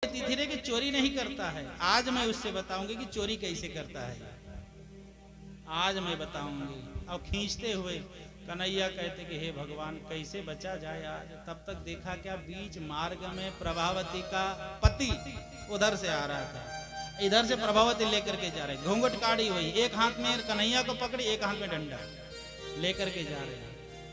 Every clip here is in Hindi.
तिथि रे कि चोरी नहीं करता है। आज मैं उससे बताऊंगी कि चोरी कैसे करता है, आज मैं बताऊंगी। और खींचते हुए कन्हैया कहते कि हे भगवान कैसे बचा जाए आज। तब तक देखा क्या बीच मार्ग में प्रभावती का पति उधर से आ रहा था, इधर से प्रभावती लेकर के जा रहे, घूंघट काढ़ी हुई, एक हाथ में कन्हैया को पकड़ी, एक हाथ में डंडा लेकर के जा रहे।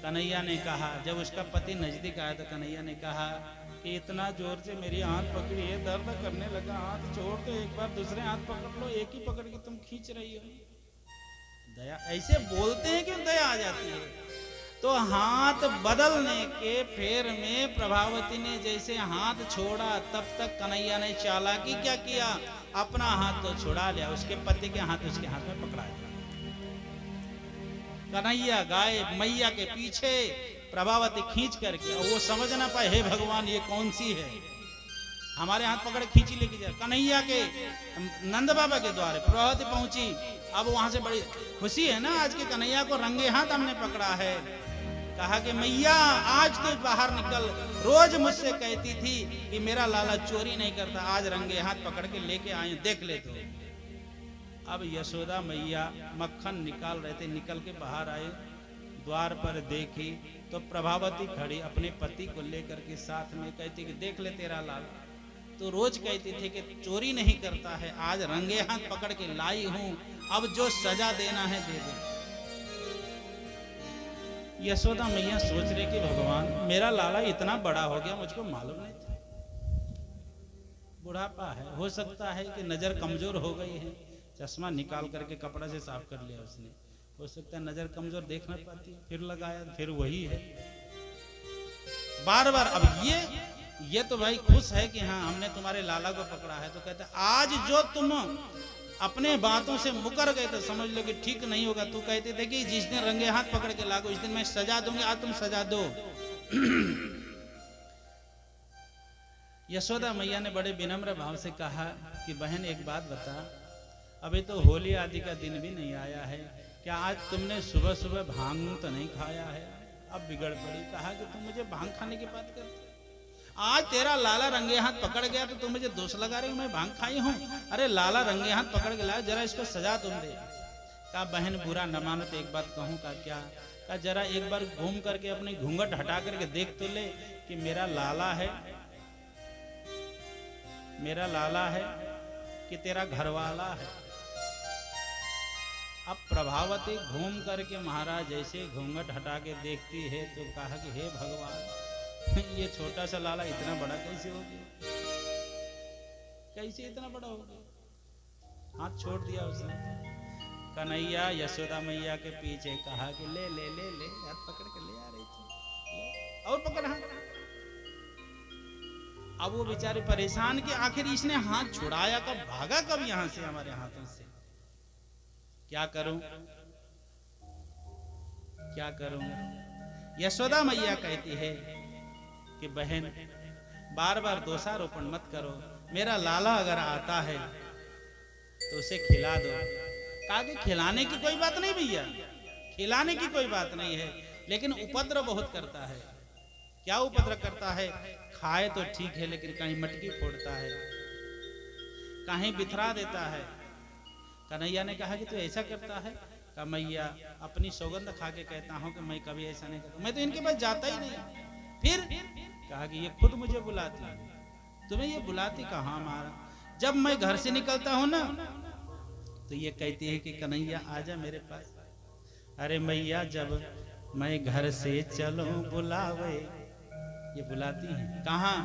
कन्हैया ने कहा, जब उसका पति नजदीक आया तो कन्हैया ने कहा कि इतना जोर से मेरी हाथ पकड़ी है, दर्द करने लगा, हाथ छोड़ दो, एक बार दूसरे हाथ पकड़ लो, एक ही पकड़ के तुम खींच रही हो। दया ऐसे बोलते हैं, क्यों दया आ जाती है। तो हाथ बदलने के फेर में प्रभावती ने जैसे हाथ छोड़ा, तब तक कन्हैया ने चालाकी क्या किया, अपना हाथ तो छुड़ा लिया, उसके पति के हाथ उसके हाथ में पकड़ा दिया। कन्हैया गाय मैया के पीछे, प्रभावती खींच करके, और वो समझ ना पाए हे भगवान ये कौन सी है, हमारे हाथ पकड़ खींची लेके जा। कन्हैया के नंद बाबा के द्वारे प्रभावती पहुंची। अब वहां से बड़ी खुशी है ना, आज के कन्हैया को रंगे हाथ हमने पकड़ा है। कहा कि मैया आज तो बाहर निकल, रोज मुझसे कहती थी कि मेरा लाला चोरी नहीं करता, आज रंगे हाथ पकड़ के लेके आए, देख ले तो। अब यशोदा मैया मक्खन निकाल रहे थे, निकल के बाहर आए, द्वार पर देखी तो प्रभावती खड़ी अपने पति को लेकर के साथ में, कहती कि देख ले तेरा लाला तो रोज कहती थी कि चोरी नहीं करता है, आज रंगे हाथ पकड़ के लाई हूं, अब जो सजा देना है दे दे। यशोदा मैया सोच रही कि भगवान मेरा लाला इतना बड़ा हो गया, मुझको मालूम नहीं था, बुढ़ापा है, हो सकता है कि नजर कमजोर हो गई है, चश्मा निकाल करके कपड़ा से साफ कर लिया उसने, हो सकता है नजर कमजोर देख ना पाती, फिर लगाया फिर वही है बार बार। अब ये तो भाई खुश है कि हाँ हमने तुम्हारे लाला को पकड़ा है, तो कहते आज जो तुम अपने बातों से मुकर गए तो समझ लो कि ठीक नहीं होगा। तू कहते थे कि जिस दिन रंगे हाथ पकड़ के लागो उस दिन मैं सजा दूंगी, आज तुम सजा दो। यशोदा मैया ने बड़े विनम्र भाव से कहा कि बहन एक बात बता, अभी तो होली आदि का दिन भी नहीं आया है, क्या आज तुमने सुबह सुबह भांग तो नहीं खाया है? अब बिगड़ पड़ी, कहा कि तुम मुझे भांग खाने की बात करते, आज तेरा लाला रंगे हाथ पकड़ गया तो तुम मुझे दोष लगा रहे हो मैं भांग खाई हूं? अरे लाला रंगे हाथ पकड़ के लाया, जरा इसको सजा तुम दे। कहा बहन बुरा न मानो तो एक बात कहूं का क्या? कहा जरा एक बार घूम करके अपनी घूंघट हटा करके देख तो ले कि मेरा लाला है, मेरा लाला है कि तेरा घरवाला है। अब प्रभावती घूम करके महाराज जैसे घूंघट हटा के देखती है तो कहा कि हे भगवान ये छोटा सा लाला इतना बड़ा कैसे हो गया, कैसे इतना बड़ा हो गया? हाथ छोड़ दिया उसने। कन्हैया यशोदा मैया के पीछे कहा कि ले ले ले ले, हाथ पकड़ के ले आ रही थी, ले और पकड़ हाथ। अब वो बेचारे परेशान कि आखिर इसने हाथ छुड़ाया कब, भागा कब यहां से हमारे हाथों से, क्या करूं क्या करूं? यशोदा मैया कहती है कि बहन बार बार दोषारोपण मत करो, मेरा लाला अगर आता है तो उसे खिला दो। कहा कि खिलाने की कोई बात नहीं भैया, खिलाने की कोई बात नहीं है, लेकिन उपद्रव बहुत करता है। क्या उपद्रव करता है? खाए तो ठीक है लेकिन कहीं मटकी फोड़ता है, कहीं बिथरा देता है। कन्हैया ने कहा कि तू ऐसा करता है? कहा मैया अपनी सौगंध खा के कहता हूं कि मैं कभी ऐसा नहीं करता, मैं तो इनके पास जाता ही नहीं। फिर कहा कि ये खुद मुझे बुलाती, तुम्हें ये बुलाती कहाँ मारा? जब मैं घर से निकलता हूं ना तो ये कहती है कि कन्हैया आजा मेरे पास। अरे मैया जब मैं घर से चलूं बुलावे, ये बुलाती है कहाँ?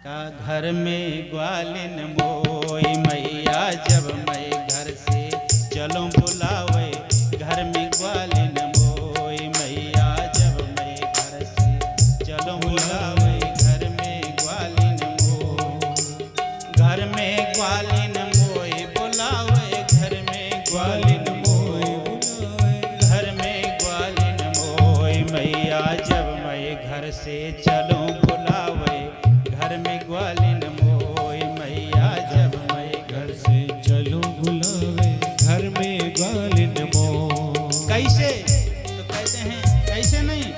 का घर में ग्वालिन मोई, मैया जब मैं घर से चलूं बुलावे, घर में ग्वालिन मोई, मैया जब मैं घर से चलूं बुलावे, घर में ग्वालिन मोई, घर में ग्वालिन मोई बुलावे, घर में ग्वालिन मोई बुलावे, घर में ग्वालिन मोई, मैया जब मैं घर से चलूं बुलावे, घर में ग्वालिन मोई, मैया जब मैं घर से चलूं बुलावे, घर में ग्वालिन मोई। कैसे? तो कहते हैं कैसे नहीं,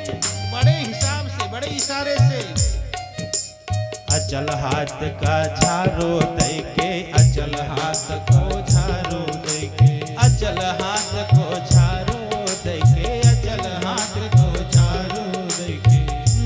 बड़े हिसाब से, बड़े इशारे से। अचल हाथ का झारो दे के, अचल हाथ को झारो दे के, अचल हाथ को झारो दे के, अचल हाथ को झारो दे के,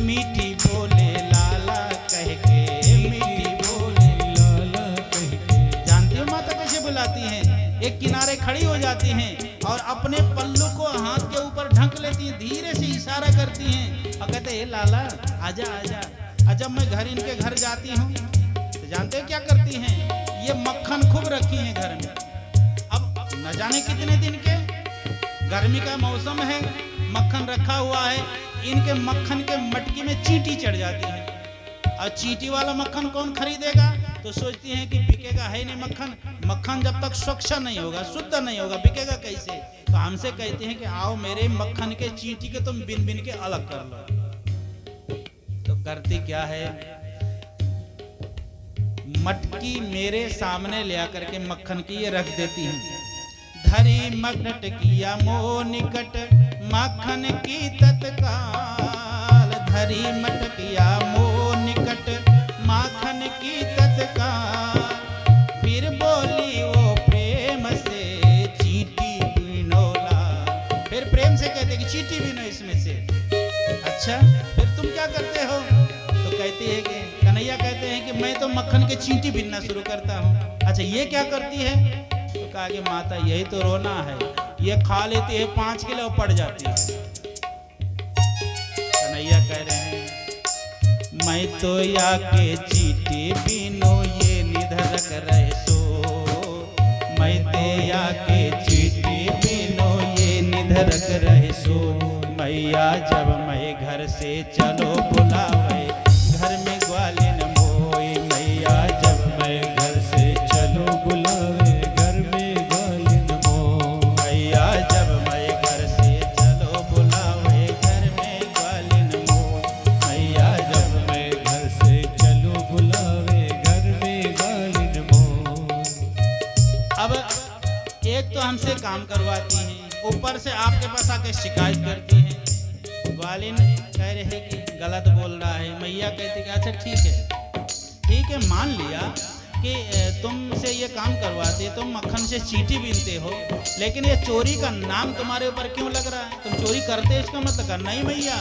मीठी बोले लाला कह के, मीठी बोले लाला कह के। जानती हो माता कैसे बुलाती हैं? एक किनारे खड़ी हो जाती हैं और अपने पल्लू को हाथ के ऊपर ढक लेती हैं, धीरे से इशारा करती हैं और कहते हैं लाला आजा आजा। और जब मैं घर इनके घर जाती हूँ तो जानते हो क्या करती हैं? ये मक्खन खूब रखी हैं घर में। अब न जाने कितने दिन के, गर्मी का मौसम है, मक्खन रखा हुआ है, इनके मक्खन के मटकी में चींटी चढ़ जाती है। और चींटी वाला मक्खन कौन खरीदेगा? तो सोचती हैं कि बिकेगा है नहीं मक्खन, मक्खन जब तक स्वच्छ नहीं होगा, शुद्ध नहीं होगा, बिकेगा कैसे? तो हमसे कहते हैं कि आओ मेरे मक्खन के चींटी के तुम बिन बिन के अलग कर लो। तो करती क्या है? मटकी मेरे सामने ले आकर के मक्खन की ये रख देती हैं। धरी मगनट किया मो निकट, मक्खन की तत्काल, धरी मटकिया मो निकट, माखन की तत्काल। फिर बोली वो प्रेम से चींटी बिनोला, फिर प्रेम से कहते कि चींटी बिनो इसमें से। अच्छा फिर तुम क्या करते हो? तो कहती है कि कन्हैया कहते हैं कि मैं तो मक्खन के चींटी बिनना शुरू करता हूँ। अच्छा ये क्या करती है? तो कहा कि माता यही तो रोना है, ये खा लेती है 5 किलो पड़ जाती है। कन्हैया कह रहे हैं मैं तो या के चींटी बिनो ये निधरक रहे सो, मैं तो या के चींटी बिनो ये निधरक रहे सो। मैया जब मैं घर से चलो बुलावे, घर में ग्वालिन मोई, मैया जब मैं घर से चलो बुलावे, घर में ग्वालिन मोई, मैया जब मैं घर से चलो बुलावे, घर में ग्वालिन मोई, मैया जब मैं घर से चलो बुलावे, घर में ग्वालिन मोई। अब एक तो हमसे काम करवाती हैं, ऊपर से आपके पास आके शिकायत करती हैं। ग्वालिन कह रहे हैं कि गलत बोल रहा है। मैया कहती कि अच्छा ठीक है मान लिया कि तुमसे ये काम करवाते, तुम मक्खन से चींटी बीनते हो, लेकिन ये चोरी का नाम तुम्हारे ऊपर क्यों लग रहा है? तुम चोरी करते इसका मतलब करना ही मैया,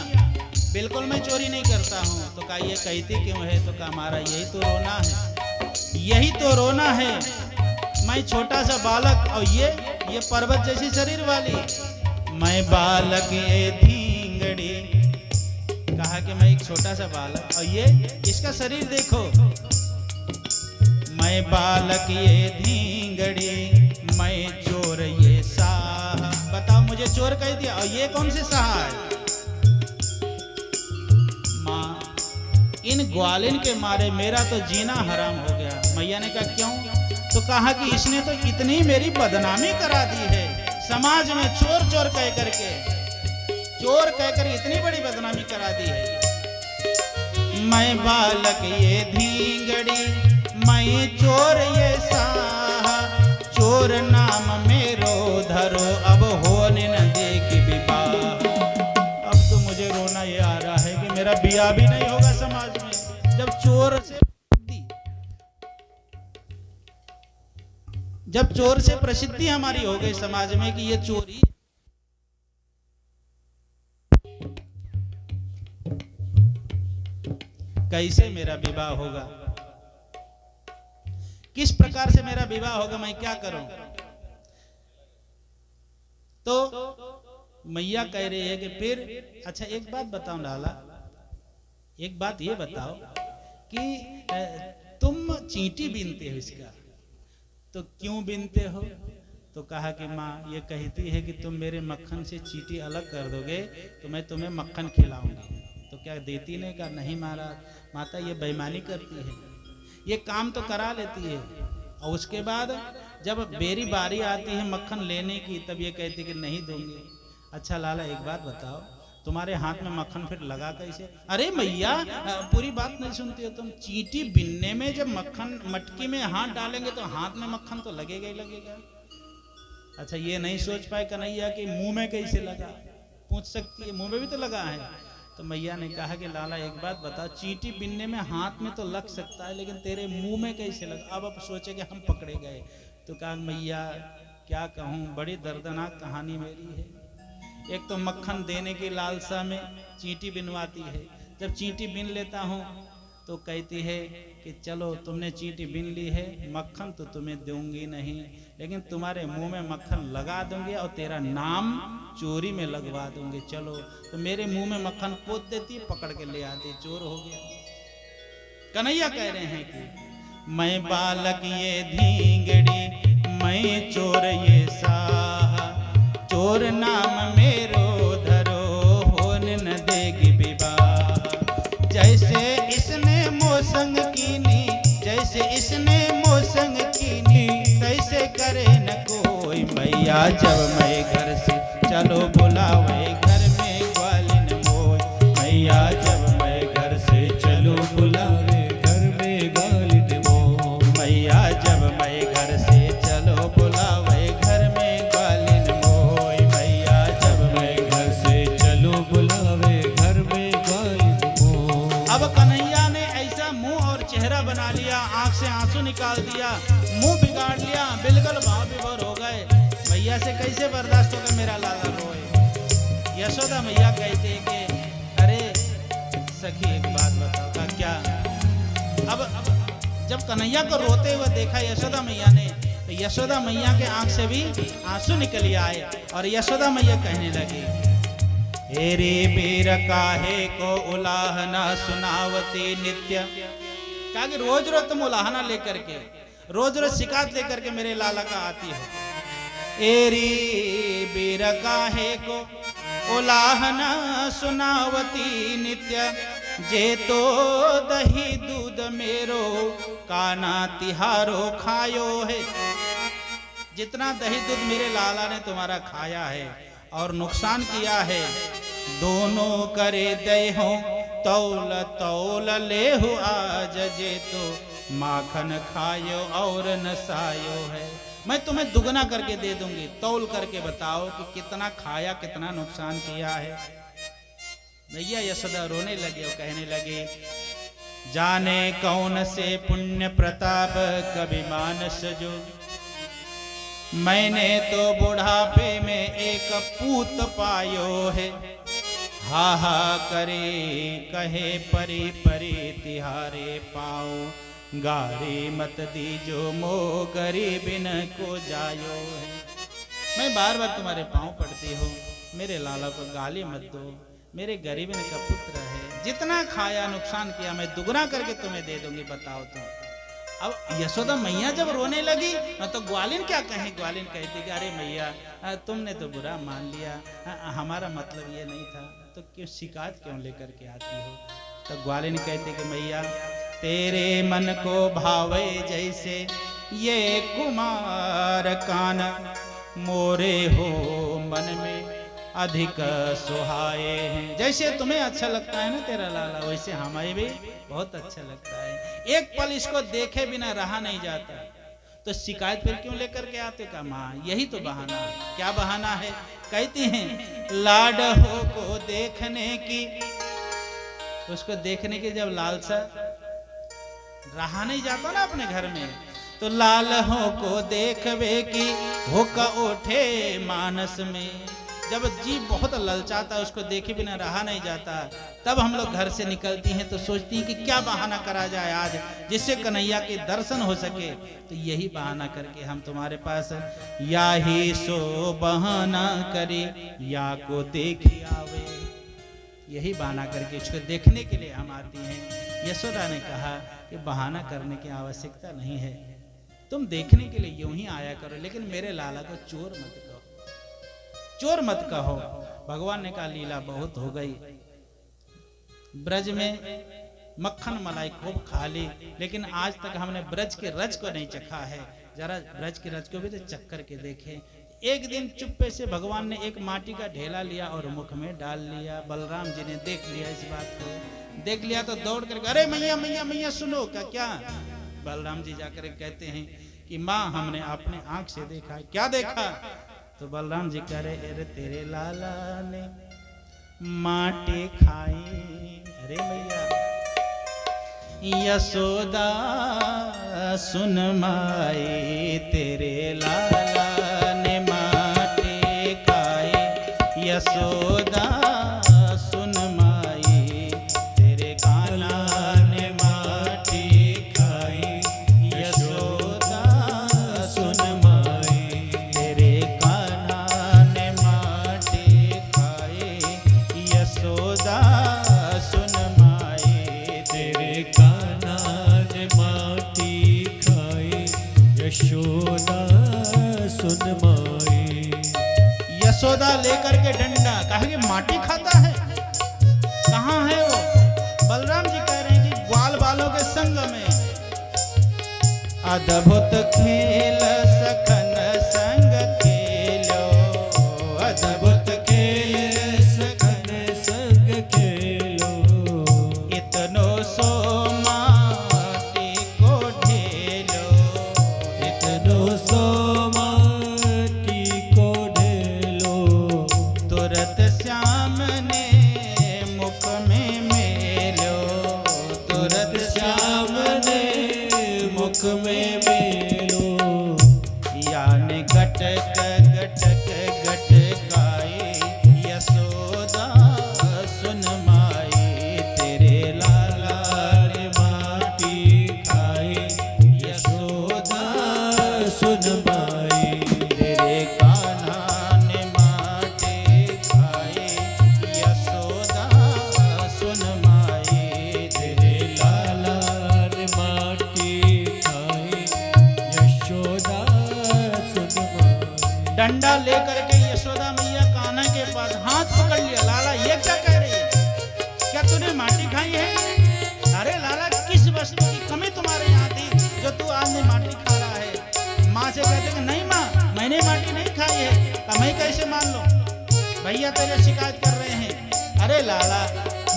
बिल्कुल मैं चोरी नहीं करता हूँ। तो कहा ये कहती क्यों है? तो कहा हमारा यही तो रोना है, यही तो रोना है। मैं छोटा सा बालक और ये पर्वत जैसी शरीर वाली, मैं बालक ये धींगड़ी, कहा कि मैं एक छोटा सा बालक और ये इसका शरीर देखो, मैं बालक ये धींगड़ी, मैं चोर ये साह। बताओ मुझे चोर कह दिया और ये कौन से साह है? माँ इन ग्वालिन के मारे मेरा तो जीना हराम हो गया। मैया ने कहा क्यों? तो कहा कि इसने तो इतनी मेरी बदनामी करा दी है समाज में, चोर चोर कह करके, चोर कहकर इतनी बड़ी बदनामी करा दी है। मैं बालक ये धींगड़ी, मैं चोर ये साह, चोर नाम मेरो धरो, अब होने न देगी विवाह। अब तो मुझे रोना ये आ रहा है कि मेरा बिया भी नहीं होगा समाज में, जब चोर से प्रसिद्धि हमारी हो गई समाज में कि ये चोरी। कैसे मेरा विवाह होगा, किस प्रकार से मेरा विवाह होगा, मैं क्या करूं? तो मैया कह रही है कि फिर अच्छा एक बात बताओ लाला, एक बात ये बताओ कि तुम चींटी बीनते हो इसका, तो क्यों बीनते हो? तो कहा कि माँ ये कहती है कि तुम मेरे मक्खन से चींटी अलग कर दोगे तो मैं तुम्हें मक्खन खिलाऊंगी। तो क्या देती नहीं? कहा नहीं महाराज, माता ये बेईमानी करती है, ये काम तो करा लेती है और उसके बाद जब मेरी बारी आती है मक्खन लेने की तब ये कहती कि नहीं दूंगी। अच्छा लाला एक बात बताओ, तुम्हारे हाथ में मक्खन फिर लगा कैसे? अरे मैया पूरी बात नहीं सुनती हो तुम। चींटी बिनने में जब मक्खन मटकी में हाथ डालेंगे तो हाथ में मक्खन तो लगेगा ही लगेगा। अच्छा ये नहीं सोच पाए कन्हैया कि मुंह में कैसे लगा? पूछ सकती है, मुंह में भी तो लगा है। तो मैया ने कहा कि लाला एक बात बता, चींटी बिनने में हाथ में तो लग सकता है लेकिन तेरे मुंह में कैसे लगा? अब सोचे कि हम पकड़े गए। तो कहा मैया क्या कहूँ, बड़ी दर्दनाक कहानी मेरी है। एक तो मक्खन देने की लालसा में चींटी बिनवाती है। जब चींटी बिन लेता हूँ तो कहती है कि चलो तुमने चींटी बिन ली है, मक्खन तो तुम्हें दूंगी नहीं, लेकिन तुम्हारे मुंह में मक्खन लगा दूंगी और तेरा नाम चोरी में लगवा दूंगी। चलो, तो मेरे मुंह में मक्खन पोत देती, पकड़ के ले आती, चोर हो गया। कन्हैया कह रहे हैं कि मैं बालक ये धींगड़ी, मैं चोर ये साहा, चोर नाम मेरो धरो, होने न देगी विवाह। जैसे इसने मोसंग कीनी, जैसे इसने मोसंग कीनी, तैसे करे न कोई। मैया जब मैं घर से चलो बुलावे, घर में ग्वालिन मोय। मैया जब मैं घर से चलो बुलावे, घर में ग्वालिन मोय। मैया जब मैं घर से चलो बुलावे, घर में ग्वालिन मोय। मैया जब मैं घर से चलो बुलावे, घर में ग्वालिन मोय। अब कन्हैया ने ऐसा मुंह और चेहरा बना लिया, आंख से आंसू निकाल दिया, मुंह बिगाड़ लिया, बिल्कुल भाव विभोर हो गए। मैया से कैसे बर्दाश्त होगा मेरा लाला रोए। यशोदा मैया कहते कि अरे सखी एक बात बताओ का क्या। अब जब कन्हैया को रोते हुए देखा यशोदा मैया ने, तो यशोदा मैया के आंख से भी आंसू निकल आए और यशोदा मैया कहने लगी, हेरे बेर काहे को उलाहना सुनावती नित्य। क्या कि रोज रोज तुम उलाहना लेकर के, रोज रोज शिकायत लेकर के मेरे लाला का आती हो। एरी बीर काहे को उलाहना सुनावती नित्य, जे तो दही दूध मेरो काना तिहारो खायो है। जितना दही दूध मेरे लाला ने तुम्हारा खाया है और नुकसान किया है, दोनों करे दे हो तौल तौल ले हो आज, जे तो माखन खायो और नसायो है। मैं तुम्हें दुगना करके दे दूंगी, तौल करके बताओ कि कितना खाया, कितना नुकसान किया है। भैया यशोदा रोने लगे और कहने लगे, जाने कौन से पुण्य प्रताप कभी मानस जो, मैंने तो बुढ़ापे में एक पूत पायो है। हा हा करे कहे परी परी तिहारे पाओ, गारी मत दीजो मो गरीबिन को जायो है। मैं बार बार तुम्हारे पांव पड़ती हूँ, मेरे लाला को गाली मत दो, मेरे गरीबिन का पुत्र है, जितना खाया नुकसान किया मैं दुगना करके तुम्हें दे दूंगी। बताओ तुम। अब यशोदा मैया जब रोने लगी तो ग्वालिन क्या कहे, ग्वालिन कहती कि अरे मैया तुमने तो बुरा मान लिया, हमारा मतलब ये नहीं था, तो क्यों शिकायत क्यों लेकर के आती हो। तो ग्वालिन कहती कि मैया तेरे मन को भावे जैसे ये कुमार कान, मोरे हो मन में अधिक सुहाए हैं। जैसे तुम्हें अच्छा लगता है ना तेरा लाला, वैसे हमें भी बहुत अच्छा लगता है। एक पल इसको देखे बिना रहा नहीं जाता, तो शिकायत फिर क्यों लेकर के आते का माँ, यही तो बहाना है। क्या बहाना है? कहती हैं लाड हो को देखने की, उसको देखने की जब लालसा, रहा नहीं जाता ना अपने घर में, तो लाल हो को देखवे की हो का उठे मानस में। जब जी बहुत ललचाता है, उसको देखे बिना रहा नहीं जाता, तब हम लोग घर से निकलती हैं तो सोचती हैं कि क्या बहाना करा जाए आज जिससे कन्हैया के दर्शन हो सके। तो यही बहाना करके हम तुम्हारे पास या ही सो बहाना करे या को देख आवे, यही बहाना करके उसको देखने के लिए हम आती हैं। यशोदा ने कहा कि बहाना करने की आवश्यकता नहीं है, तुम देखने के लिए यूं ही आया करो, लेकिन मेरे लाला को चोर मत कहो, चोर मत कहो। भगवान ने कहा लीला बहुत हो गई, ब्रज में मक्खन मलाई खूब खा ली, लेकिन आज तक हमने ब्रज के रज को नहीं चखा है, जरा ब्रज के रज को भी तो चख करके देखें। एक दिन चुप्पे से भगवान ने एक माटी का ढेला लिया और मुख में डाल लिया। बलराम जी ने देख लिया, इस बात को देख लिया तो दौड़ करके अरे मैया मैया मैया सुनो का क्या। बलराम जी जाकर कहते हैं कि माँ हमने अपने आंख से देखा। क्या देखा? तो बलराम जी कह रहे अरे तेरे लाला ने माटी खाई। अरे मैया यशोदा सुन माई तेरे लाला ने माटी खाई। यशोदा सुन माई तेरे कान्हा ने माटी खाई। यशोदा सुन माई तेरे कान्हा ने माटी खाई। यशोदा सुन माई तेरे कान्हा ने माटी खाई। यशोदा सुन माई। यशोदा लेकर के डंडा, कहा कि माटी खाता है, कहाँ है वो? बलराम जी कह रहे हैं कि ग्वाल बालों के संग में। अद्भुत खेल सखन संग खेलो, अद्भुत खेल सखन संग खेलो। इतनो सो माटी को ढेलो। इतनो सो माटी को ढेलो। तुरत श्याम ने मुख में मेलो। तुरत श्याम ने मुख में मेलो। यानी गटक गटक गटकाए। यशोदा सुन माई तेरे लाला ने माटी खाई। यशोदा सुन माई। तेरे कान्हा ने माटी खाई। यशोदा सुन माई तेरे लाला ने माटी खाई। यशोदा सुन माई। डंडा लेकर के यशोदा मैया कान्हा के पास हाथ पकड़ लिया। लाला ये क्या कह रही है? क्या तूने माटी खाई है? अरे लाला किस वस्तु की कमी तुम्हारे यहाँ थी जो तू आज में माटी खा रहा है? माँ से कहते कि नहीं माँ मैंने माटी नहीं खाई है। तो मैं कैसे मान लो? भैया तेरे शिकायत कर रहे हैं। अरे लाला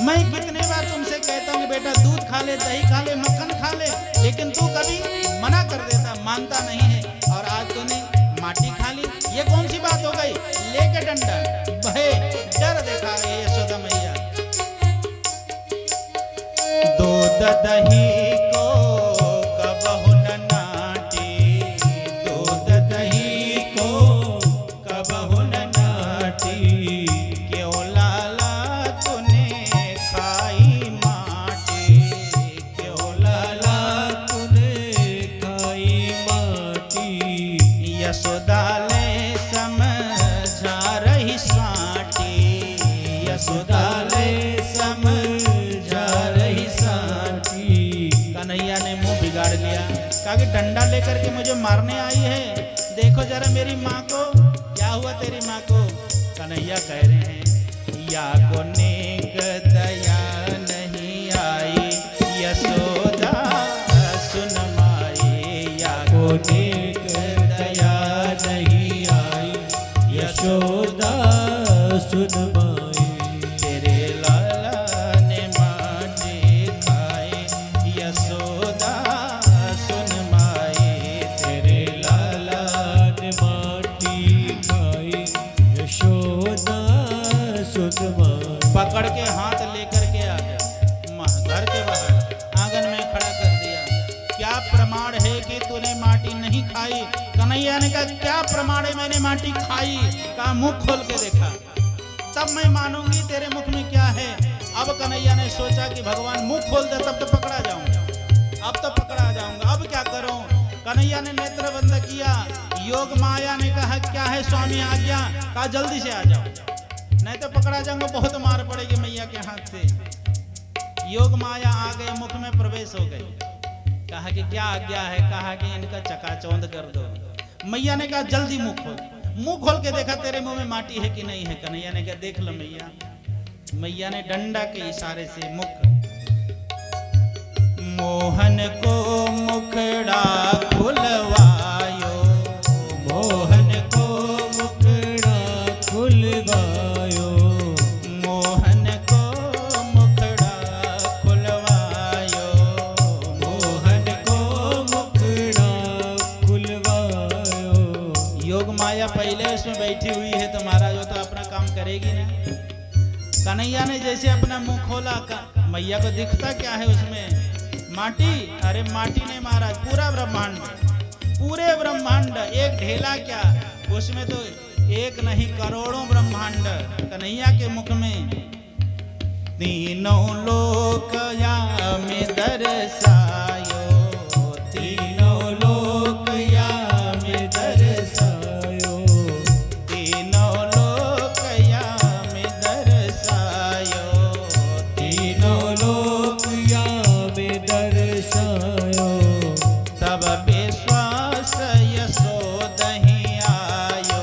मैं कितने बार तुमसे कहता हूँ कि बेटा दूध खा ले, दही खा ले, मक्खन खा ले, लेकिन तू कभी मना कर देता, मानता नहीं है। और आज तूने माटी खा ली, ये कौन सी बात हो गई? लेके डंडा भय डर दिखा रही है यशोदा मैया। दूध दही को कबहु न नाटी। दूध दही को कबहु न नाटी। क्यों लाला तूने खाई माटी। क्यों लाला तूने खाई माटी। यशोदा ले समझा रही साटी। यशोदा ले समझा रही साटी। कन्हैया ने मुंह बिगाड़ लिया, कहा कि डंडा लेकर के मुझे मारने आई है। देखो जरा मेरी माँ को, क्या हुआ तेरी माँ को? कन्हैया कह रहे हैं या को नेक दया नहीं आई। यशोदा सुन माई या को नेक दया नहीं आई। यशोदा सुन माई। तेरे लाला ने माटी खाई। यशोदा सुन माई तेरे लाला ने माटी खाई। यशोदा सुन माई। पकड़ के हाथ लेकर के आ गया घर के बाहर आंगन में खड़ा कर दिया। क्या प्रमाण है कि तूने माटी नहीं खाई? कन्हैया ने कहा क्या प्रमाण है मैंने माटी खाई? कहा मुंह खोल के देखा तब मैं मानूंगी तेरे मुख में क्या है। अब कन्हैया ने सोचा कि भगवान मुंह खोल दे तब तो पकड़ा जाऊंगा। अब तो पकड़ा जाऊंगा, अब क्या करूं? कन्हैया ने नेत्र बंद किया। योग माया ने कहा क्या है स्वामी आज्ञा? कहा जल्दी से आ जाओ नहीं तो पकड़ा जाऊंगा, बहुत मार पड़ेगी मैया के हाथ से। योग माया आ गए, मुख में प्रवेश हो गई। कहा कि क्या आज्ञा है? कहा कि इनका चकाचौंध कर दो। मैया ने कहा जल्दी मुंह खोल। मुंह खोल के देखा तेरे मुंह में माटी है कि नहीं है? कन्हैया ने कहा देख लो मैया। मैया ने डंडा के इशारे से मुख। मोहन को मुखड़ा खुलवायो। मोहन को मुखड़ा खुलवायो। मोहन को मुखड़ा खुलवायो। मोहन को मुखड़ा खुलवायो। योग माया पहले इसमें बैठी हुई है तो महाराज वो तो अपना काम करेगी ना। कन्हैया ने जैसे अपना मुंह खोला, मैया को दिखता क्या है उसमें? माटी। अरे माटी नहीं महाराज, पूरा ब्रह्मांड, पूरे ब्रह्मांड। एक ढेला क्या, उसमें तो एक नहीं करोड़ों ब्रह्मांड कन्हैया के मुख में। तीनों लोक या में दर्शायो, तीनों लोक या में दर्शायो, तीनों लोक या में दर्शायो, तीनों लोक या में दर्शायो। तब विश्वास यशोदहि आयो,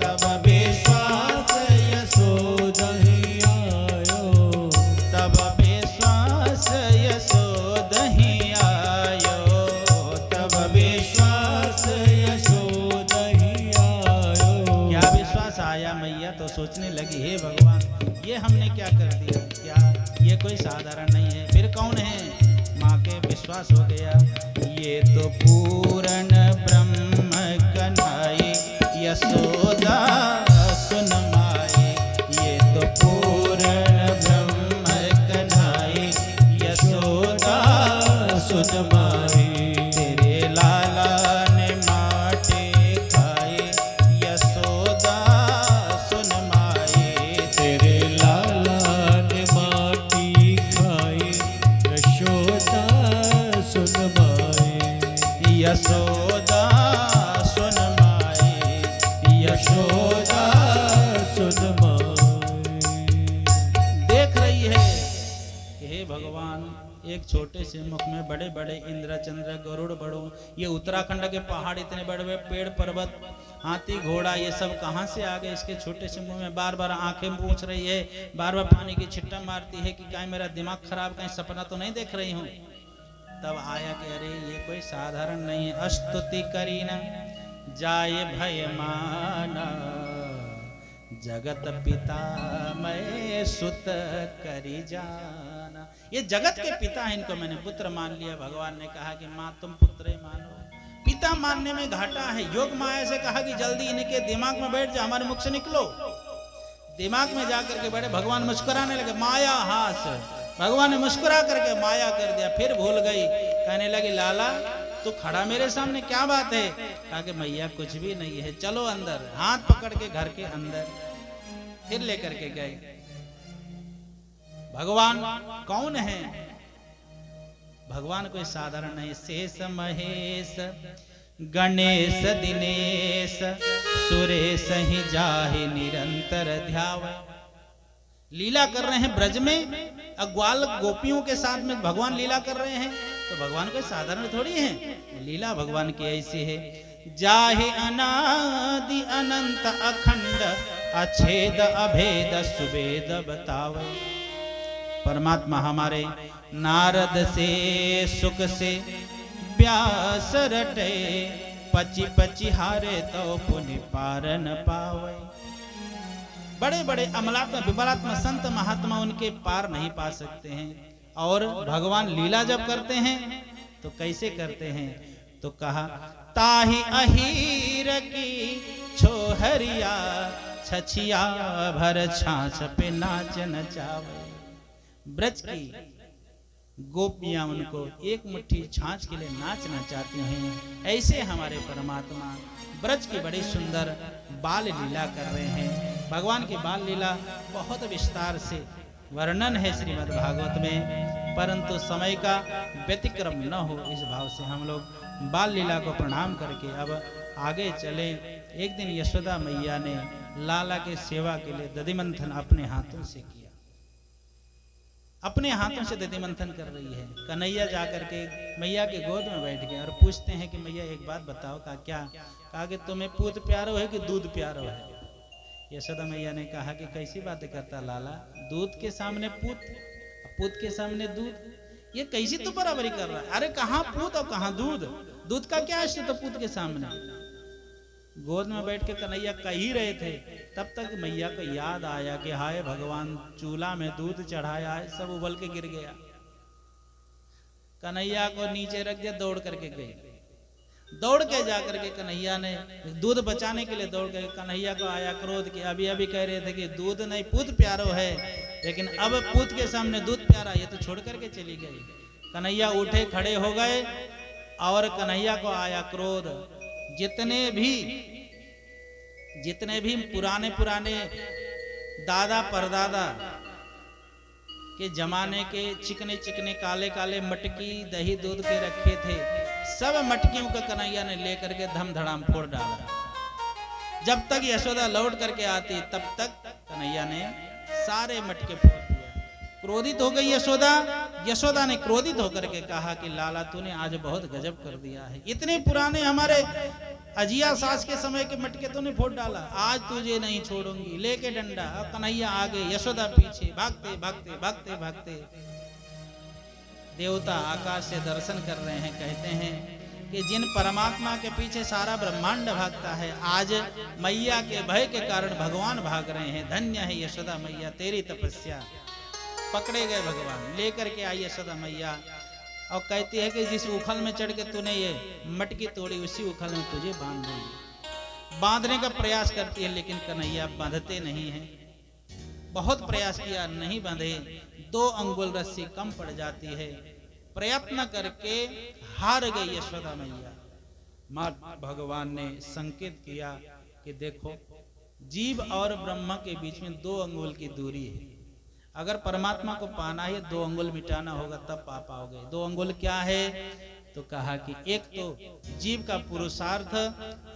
तब विश्वास यशोदहि आयो, तब विश्वास यशोदहि आयो, तब विश्वास यशोदहि आयो। क्या विश्वास आया मैया तो सोचने लगी, हे भगवान ये हमने क्या कर दिया, क्या ये कोई साधारण नहीं है, फिर कौन है? माँ के विश्वास हो गया, ये तो पूर्ण ब्रह्म कन्हई यशोदा सुन माई, ये तो पूर्ण ब्रह्म कन्हई यशोदा सुन माई। तेरे लाला ने माटे खाए यशोदा सुन माई, तेरे लाला ने माटी खाई यशोदा सुन माई, यशोदा सुन माई, यशोदा सुन माई। देख रही है कि हे भगवान, एक छोटे से मुख में बड़े बड़े इंद्र चंद्र गरुड़ बड़ो, ये उत्तराखंड के पहाड़ इतने बड़े बड़े पेड़ पर्वत हाथी घोड़ा ये सब कहाँ से आ गए इसके छोटे से मुंह में? बार बार आंखें पूछ रही है, बार बार पानी की छिट्टा मारती है कि कहीं मेरा दिमाग खराब, कहीं सपना तो नहीं देख रही हूँ। तब आया कि अरे ये कोई साधारण नहीं है। अस्तुति करी न जाए भय माना, जगत पिता मैं सुत करी जाना। ये जगत के पिता हैं, इनको मैंने पुत्र मान लिया। भगवान ने कहा कि माँ तुम पुत्र ही मानो, पिता मानने में घाटा है। योग माया से कहा कि जल्दी इनके दिमाग में बैठ जा, हमारे मुख से निकलो। दिमाग में जाकर के बैठे, भगवान मुस्कुराने लगे, माया हास। भगवान ने मुस्कुरा करके माया कर दिया, फिर भूल गई। कहने लगी लाला तू खड़ा मेरे सामने, क्या बात है? कहा कि मैया कुछ भी नहीं है, चलो अंदर। हाथ पकड़ के घर के अंदर फिर लेकर के गए। भगवान कौन है? भगवान कोई साधारण नहीं, शेष महेश गणेश दिनेश सुरेश ही जाहि निरंतर ध्याव। लीला कर रहे हैं ब्रज में, ग्वाल गोपियों के साथ में भगवान लीला कर रहे हैं, तो भगवान कोई साधारण थोड़ी है। लीला भगवान की ऐसी है, जाहि अनादि अनंत अखंड अछेद अभेद सुवेद बतावे। परमात्मा हमारे नारद से सुख से व्यास रटे, पची पची हारे तो पुनि पार न पावे। बड़े बड़े अमलात्मा विमलात्मा संत महात्मा उनके पार नहीं पा सकते हैं। और भगवान लीला जब करते हैं तो कैसे करते हैं? तो कहा ताहि अहीर की छोहरिया छछिया भर छाछ पे नाच नचावे। ब्रज की गोपियां उनको एक मुट्ठी छाछ के लिए नाचना चाहती हैं। ऐसे हमारे परमात्मा ब्रज की बड़ी सुंदर बाल लीला कर रहे हैं। भगवान की बाल लीला बहुत विस्तार से वर्णन है श्रीमद् भागवत में, परंतु समय का व्यतिक्रम न हो इस भाव से हम लोग बाल लीला को प्रणाम करके अब आगे चले। एक दिन यशोदा मैया ने लाला के सेवा के लिए दधि मंथन अपने हाथों से किया, अपने हाथों से दधि मंथन कर रही है। कन्हैया जाकर के मैया के गोद में बैठ गए और पूछते हैं कि मैया एक बात बताओ। कहा क्या? कहा कि तुम्हें पूत प्यारो है कि दूध प्यारो है? यशोदा मैया ने कहा कि कैसी बातें करता लाला, दूध के सामने पूत, पूत के सामने दूध, ये कैसी तो बराबरी कर रहा है? अरे कहाँ पूत और कहाँ दूध? दूध का क्या आश्चर्य तो पूत के सामने। गोद में बैठ के कन्हैया कह ही रहे थे, तब तक मैया को याद आया कि हाय भगवान, चूल्हा में दूध चढ़ाया है, सब उबल के गिर गया। कन्हैया को नीचे रख दिया, दौड़ करके गई। दौड़ के जाकर के कन्हैया ने दूध बचाने के लिए दौड़ के कन्हैया को आया क्रोध कि अभी अभी कह रहे थे कि दूध नहीं पूत प्यारो है, लेकिन अब पूत के सामने दूध प्यारा, ये तो छोड़ करके चली गई। कन्हैया उठे खड़े हो गए और कन्हैया को आया क्रोध। जितने भी पुराने पुराने दादा परदादा के जमाने के चिकने चिकने काले काले मटकी दही दूध के रखे थे, सब मटकियों का कन्हैया ने लेकर के धम धड़ाम फोड़ डाला। जब तक यशोदा लौट करके आती तब तक कन्हैया ने सारे मटके फोड़ दिया। क्रोधित हो गई यशोदा। यशोदा ने क्रोधित होकर के कहा कि लाला तूने आज बहुत गजब कर दिया है, इतने पुराने हमारे अजिया सास के समय के मटके तूने फोड़ डाला, आज तुझे नहीं छोड़ूंगी। लेके डंडा और कन्हैया आगे यशोदा पीछे, भागते भागते भागते भागते देवता आकाश से दर्शन कर रहे हैं। कहते हैं कि जिन परमात्मा के पीछे सारा ब्रह्मांड भागता है, आज मैया के भय के कारण भगवान भाग रहे हैं। धन्य है यशोदा मैया तेरी तपस्या। पकड़े गए भगवान, लेकर के आई यशोदा मैया और कहती है कि जिस उखल में चढ़ के तूने ये मटकी तोड़ी, उसी उखल में तुझे बांध दूंगी। बांधने का प्रयास करती है, लेकिन कन्हैया बांधते नहीं हैं। बहुत प्रयास किया, नहीं बांधे। 2 अंगुल रस्सी कम पड़ जाती है। प्रयत्न करके हार गई यशोदा मैया। मां भगवान ने संकेत किया कि देखो, जीव और ब्रह्मा के बीच में 2 अंगुल की दूरी है। अगर परमात्मा को पाना है 2 अंगुल मिटाना होगा, तब पा पाओगे। 2 अंगुल क्या है? तो कहा कि एक तो जीव का पुरुषार्थ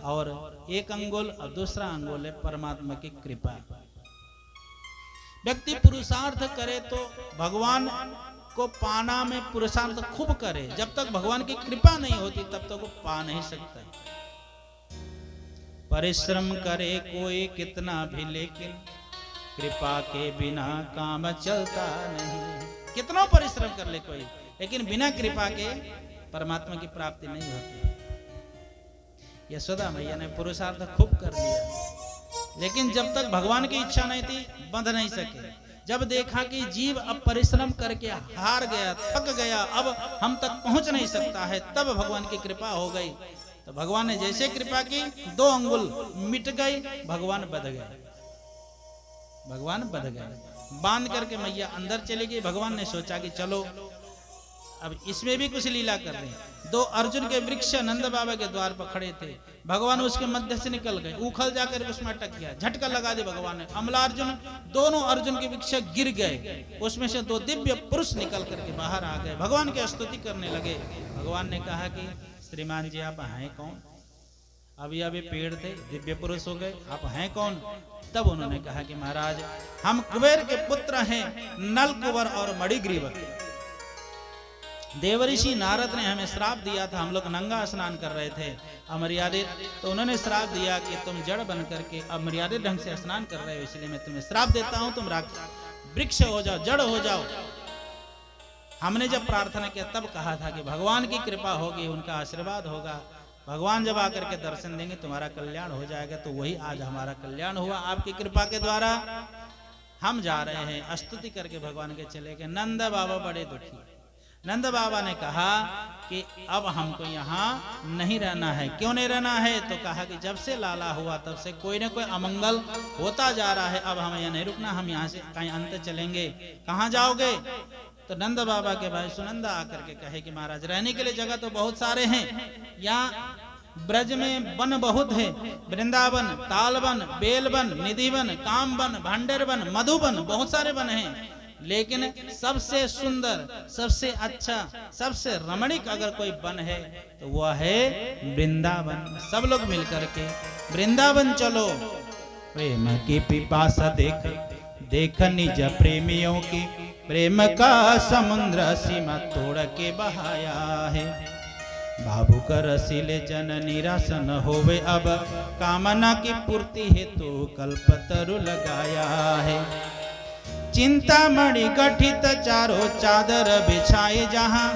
और 1 अंगुल, और दूसरा अंगुल है परमात्मा की कृपा। व्यक्ति पुरुषार्थ करे तो भगवान को पाना में पुरुषार्थ खूब करे। जब तक भगवान की कृपा नहीं होती तब तक वो पा नहीं सकता। परिश्रम करे कोई कितना भी, लेकिन कृपा के बिना काम चलता नहीं। कितना परिश्रम कर ले कोई, लेकिन बिना कृपा के परमात्मा की प्राप्ति नहीं होती। यशोदा मैया ने पुरुषार्थ खूब कर लिया, लेकिन जब तक भगवान की इच्छा नहीं थी बंध नहीं सके। जब देखा कि जीव अब परिश्रम करके हार गया, थक गया, अब हम तक पहुंच नहीं सकता है, तब भगवान की कृपा हो गई। तो भगवान ने जैसे कृपा की, 2 अंगुल मिट गई, भगवान बंध गए। भगवान बंध गए। बांध करके मैया अंदर चली गई। भगवान ने सोचा कि चलो अब इसमें भी कुछ लीला कर रहे हैं। 2 अर्जुन के वृक्ष नंद बाबा के द्वार पर खड़े थे। भगवान उसके मध्य से निकल गए, उखल जाकर उसमें अटक गया। झटका लगा दे भगवान ने। अमलार्जुन, दोनों अर्जुन के वृक्ष गिर गए। उसमें से 2 दिव्य पुरुष निकल करके बाहर आ गए, भगवान की स्तुति करने लगे। भगवान ने कहा कि श्रीमान जी आप हैं कौन? अभी अभी पेड़ थे, दिव्य पुरुष हो गए, आप हैं कौन? तब उन्होंने कहा कि महाराज हम कुबेर के पुत्र हैं, नल कुंवर और मणिग्रीव। देवऋषि नारद ने हमें श्राप दिया था, हम लोग नंगा स्नान कर रहे थे अमर्यादित, तो उन्होंने श्राप दिया कि तुम जड़ बन करके अमर्यादित ढंग से स्नान कर रहे हो, इसलिए मैं तुम्हें श्राप देता हूं, तुम वृक्ष हो जाओ, जड़ हो जाओ। हमने जब प्रार्थना किया तब कहा था कि भगवान की कृपा होगी, उनका आशीर्वाद होगा, भगवान जब आकर के दर्शन देंगे तुम्हारा कल्याण हो जाएगा। तो वही आज हमारा कल्याण हुआ आपकी कृपा के द्वारा। हम जा रहे हैं, स्तुति करके भगवान के चले गए। नंद बाबा बड़े दुखी। नंद बाबा ने कहा कि अब हमको यहाँ नहीं रहना है। क्यों नहीं रहना है? तो कहा कि जब से लाला हुआ तब से कोई ना कोई अमंगल होता जा रहा है, अब हमें यहाँ नहीं रुकना, हम यहाँ से कहीं अंत चलेंगे। कहाँ जाओगे? तो नंद बाबा के भाई सुनंदा आकर के कहे कि महाराज रहने के लिए जगह तो बहुत सारे हैं, यहाँ ब्रज में वन बहुत है, वृंदावन, तालवन, बेलवन, निधिवन, कामवन, भांडेरवन, मधुवन, बहुत सारे वन हैं, लेकिन सबसे सुंदर, सबसे अच्छा, सबसे रमणीक अगर कोई वन है तो वह है वृंदावन। सब लोग मिलकर के वृंदावन चलो। प्रेम की पिपासा देख देख निज प्रेमियों की, प्रेम का समुद्र सीमा तोड़ के बहाया है। भावुक रसीले जन निराश न होवे, अब कामना की पूर्ति हेतु कल्पतरु लगाया है। चिंतामणि गठित चारों चादर बिछाए, जहां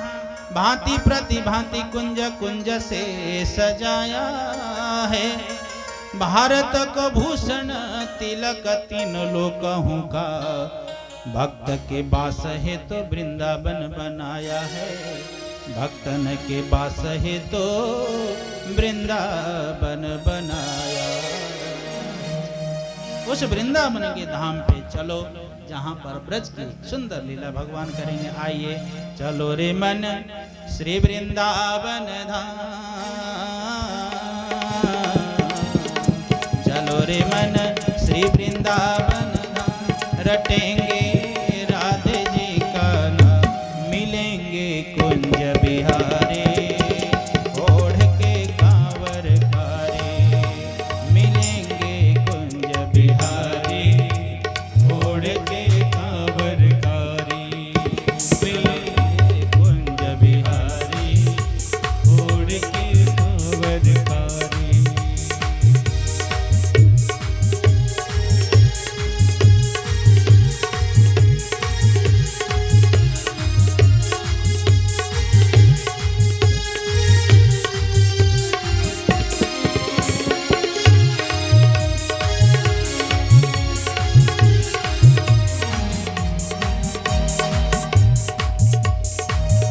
भांति प्रतिभांति कुंज कुंज से सजाया है। भारत को भूषण तिलक 3 लोकों का, भक्त के बास है तो वृंदावन बनाया है। भक्तन के बास है तो वृंदावन बनाया। उस वृंदावन के धाम पे चलो जहां पर ब्रज की सुंदर लीला भगवान करेंगे। आइए चलो रे मन श्री वृंदावन धाम, चलो रे मन श्री वृंदावन धाम। रटेंगे राधे जी का नाम, मिलेंगे कुंज बिहारी, ओढ़ के कांवर कारे। मिलेंगे कुंज बिहारी, ओढ़ के कांवर कारी। मिलेंगे कुंज बिहारी। ओढ़ के कांवर कारी।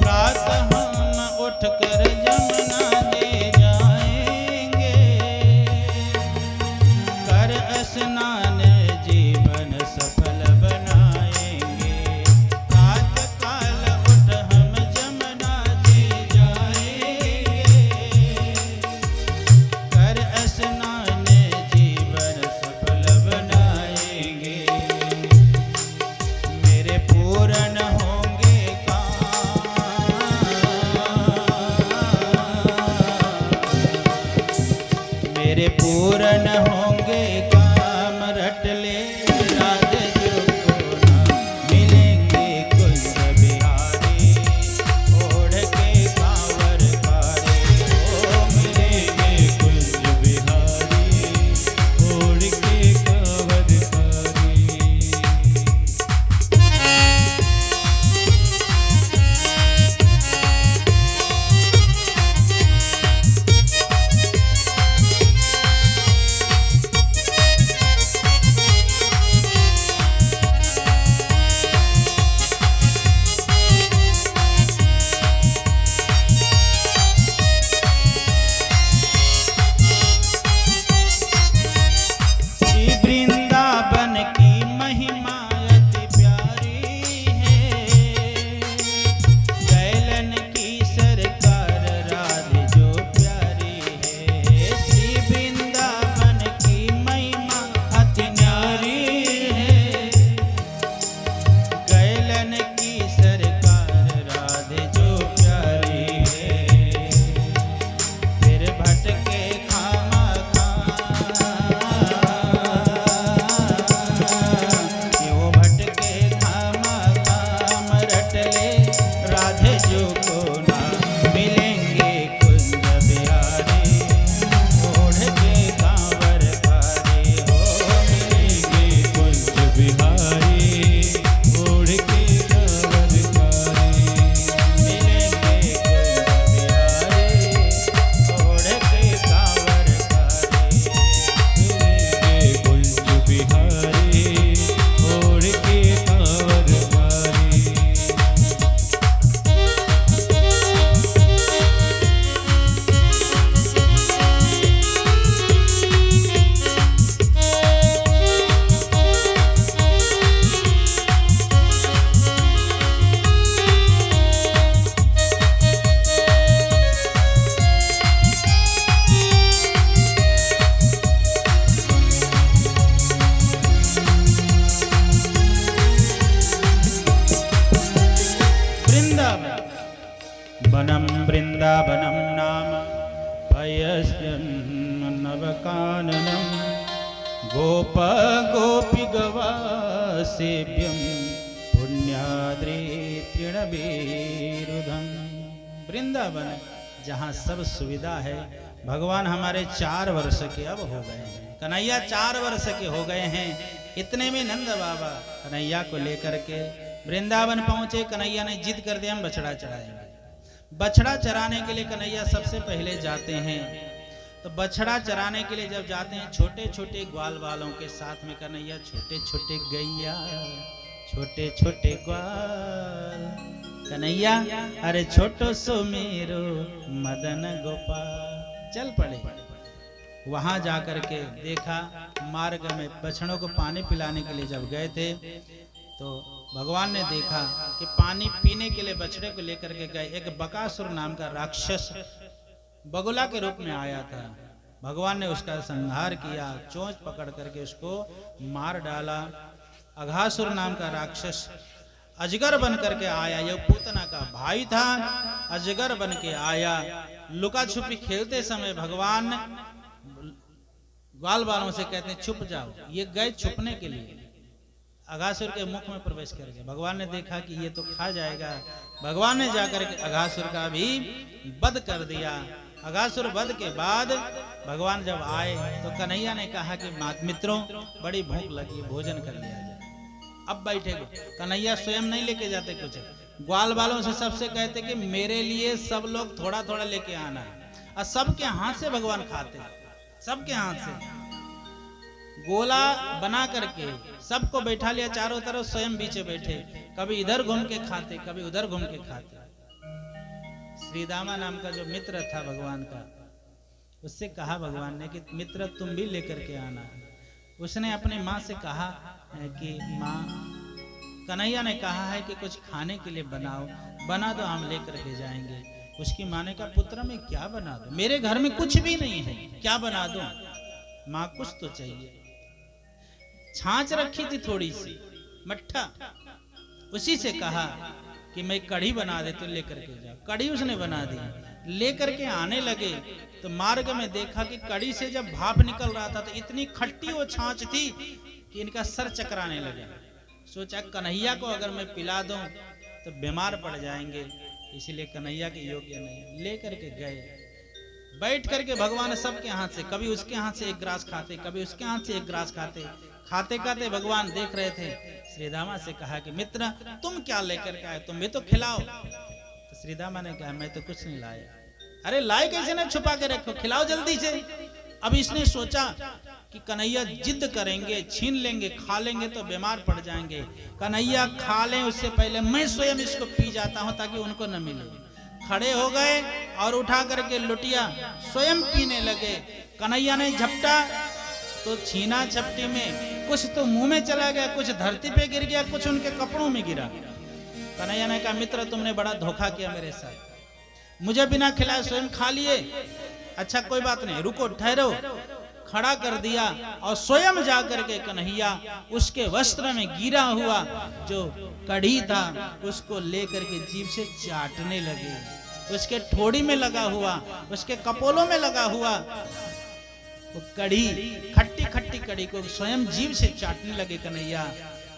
प्रातः हम उठकर जमुना दे जाएंगे, कर स्नान जीवन सफल बनाएंगे। प्रातःकाल उठ हम जमुना दे जाएंगे, कर स्नान जीवन सफल बनाएंगे। मेरे पूर्ण होंगे मेरे पूर्ण होंगे काम, रट ले राधे जो को नाम। मिलेंगे कुंज बिहारी, ओढ़ के कांवर कारे। ओ मिलेंगे कुंज बिहारी, ओढ़ के कांवर कारी। श्री वृंदावन की महिमा अति प्यारी है, कैलन की सरकार राधे जो प्यारी है। श्री वृंदावन की महिमा अति न्यारी है, कैलन की सरकार राधे जो प्यारी है। फिर भटके खामा क्यों भटके खामा काम, रट ले राधे जो को नाम। मिलेंगे कुंज बिहारी, ओढ़ के कांवर कारे। हो मिलेंगे कुंज बिहारी, ओढ़ के कांवर कारी। मिलेंगे कुंज बिहारी, ओढ़ के कांवर कारे। मिलेंगे कुंज बिहारी, ओढ़ के कांवर कारी। वृंदावन वनम वृंदावनम नाम पयस्यन् नवकाननम, गोप गोपी गवा सेव्यम पुण्याद्रि तृणबीरुधम। वृंदावन जहाँ सब सुविधा है। भगवान हमारे 4 वर्ष के अब हो गए हैं, कन्हैया 4 वर्ष के हो गए हैं। इतने में नंद बाबा कन्हैया को लेकर के वृंदावन पहुंचे। कन्हैया ने जिद कर दिया हम बछड़ा चढ़ाएंगे। बछड़ा चराने के लिए कन्हैया सबसे पहले जाते हैं। तो बछड़ा चराने के लिए जब जाते हैं, छोटे छोटे ग्वाल वालों के साथ में कन्हैया छोटे छोटे गैया, छोटे छोटे ग्वाल। कन्हैया अरे छोटो सो मेरो मदन गोपाल। चल पड़े। वहां जाकर के देखा, मार्ग में बछड़ों को पानी पिलाने के लिए जब गए थे तो भगवान ने देखा कि पानी पीने के लिए बछड़े को लेकर के गए एक बकासुर नाम का राक्षस बगुला के रूप में आया था। भगवान ने उसका संहार किया, चोंच पकड़ करके उसको मार डाला। अघासुर नाम का राक्षस अजगर बन करके आया, यह पूतना का भाई था, अजगर बन के आया। लुका छुपी खेलते समय भगवान ग्वाल बालों से कहते हैं छुप जाओ, ये गए छुपने के लिए, अघासुर के मुख में प्रवेश कर गए। भगवान ने देखा कि ये तो खा जाएगा, भगवान ने जाकर के अघासुर का भी वध कर दिया। अघासुर वध के बाद भगवान जब आए तो कन्हैया ने कहा कि मित्रों बड़ी भूख लगी, भोजन कर लिया जाए। अब बैठे कन्हैया स्वयं नहीं लेके जाते कुछ, ग्वाल वालों से सबसे कहते कि मेरे लिए सब लोग थोड़ा थोड़ा लेके आना है, और सबके हाथ से भगवान खाते, सबके हाथ से गोला बना करके सबको बैठा लिया चारों तरफ, स्वयं बीचे बैठे, कभी इधर घूम के खाते, कभी उधर घूम के खाते। श्रीदामा नाम का जो मित्र था भगवान का, उससे कहा भगवान ने कि मित्र तुम भी लेकर के आना। उसने अपनी माँ से कहा कि माँ, कन्हैया ने कहा है कि कुछ खाने के लिए बनाओ, बना दो हम लेकर के जाएंगे। उसकी माँ ने कहा पुत्र मैं क्या बना दूं, मेरे घर में कुछ भी नहीं है, क्या बना दूं? माँ कुछ तो चाहिए। छाछ रखी थी थोड़ी सी मट्ठा, उसी से कहा कि मैं कढ़ी बना दे तो लेकर के जाओ। कढ़ी उसने बना दी, लेकर के आने लगे तो मार्ग में देखा कि कढ़ी से जब भाप निकल रहा था तो इतनी खट्टी वो छाछ थी कि इनका सर चकराने लगा। सोचा कन्हैया को अगर मैं पिला दूं तो बीमार पड़ जाएंगे, इसलिए कन्हैया के योग्य नहीं। लेकर के गए, बैठ करके भगवान सबके हाथ से, कभी उसके हाथ से एक ग्रास खाते, कभी उसके हाथ से एक ग्रास खाते, खाते खाते भगवान देख रहे थे। श्रीदामा से कहा कि मित्र तुम क्या लेकर के आए, तुम भी तो खिलाओ। तो श्रीदामा ने कहा मैं तो कुछ नहीं लाया। अरे लाए कैसे ना, छुपा के रखो, खिलाओ जल्दी से। अब इसने सोचा कि कन्हैया जिद करेंगे, छीन लेंगे, खा लेंगे तो बीमार पड़ जाएंगे, कन्हैया खा लें उससे पहले मैं स्वयं इसको पी जाता हूं ताकि उनको न मिले। खड़े हो गए और उठा करके लुटिया स्वयं पीने लगे। कन्हैया ने झपटा तो छीना झपटी में कुछ तो मुंह में चला गया, कुछ धरती पे गिर गया, कुछ उनके कपड़ों में गिरा। कन्हैया ने कहा मित्र तुमने बड़ा धोखा किया मेरे साथ, मुझे बिना खिलाए स्वयं खा लिए। अच्छा कोई बात नहीं, रुको ठहरो। खड़ा कर दिया और स्वयं जाकर के कन्हैया उसके वस्त्र में गिरा हुआ जो कढ़ी था उसको लेकर के जीभ से चाटने लगे। उसके ठोड़ी में लगा हुआ, उसके कपोलों में लगा हुआ वो कढ़ी, खट्टी खट्टी कढ़ी को स्वयं जीभ से चाटने लगे कन्हैया।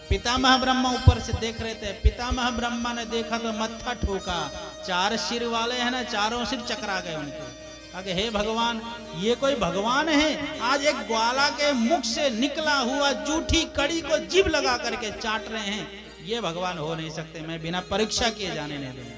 पितामह ब्रह्मा ऊपर से देख रहे थे। पितामह ब्रह्मा ने देखा तो मत्था ठोका, चार सिर वाले हैं ना, चारों सिर चकरा गए उनके। कहा हे भगवान, ये कोई भगवान है? आज एक ग्वाला के मुख से निकला हुआ जूठी कड़ी को जीभ लगा करके चाट रहे हैं, ये भगवान हो नहीं सकते। मैं बिना परीक्षा किए जाने नहीं दूंगा,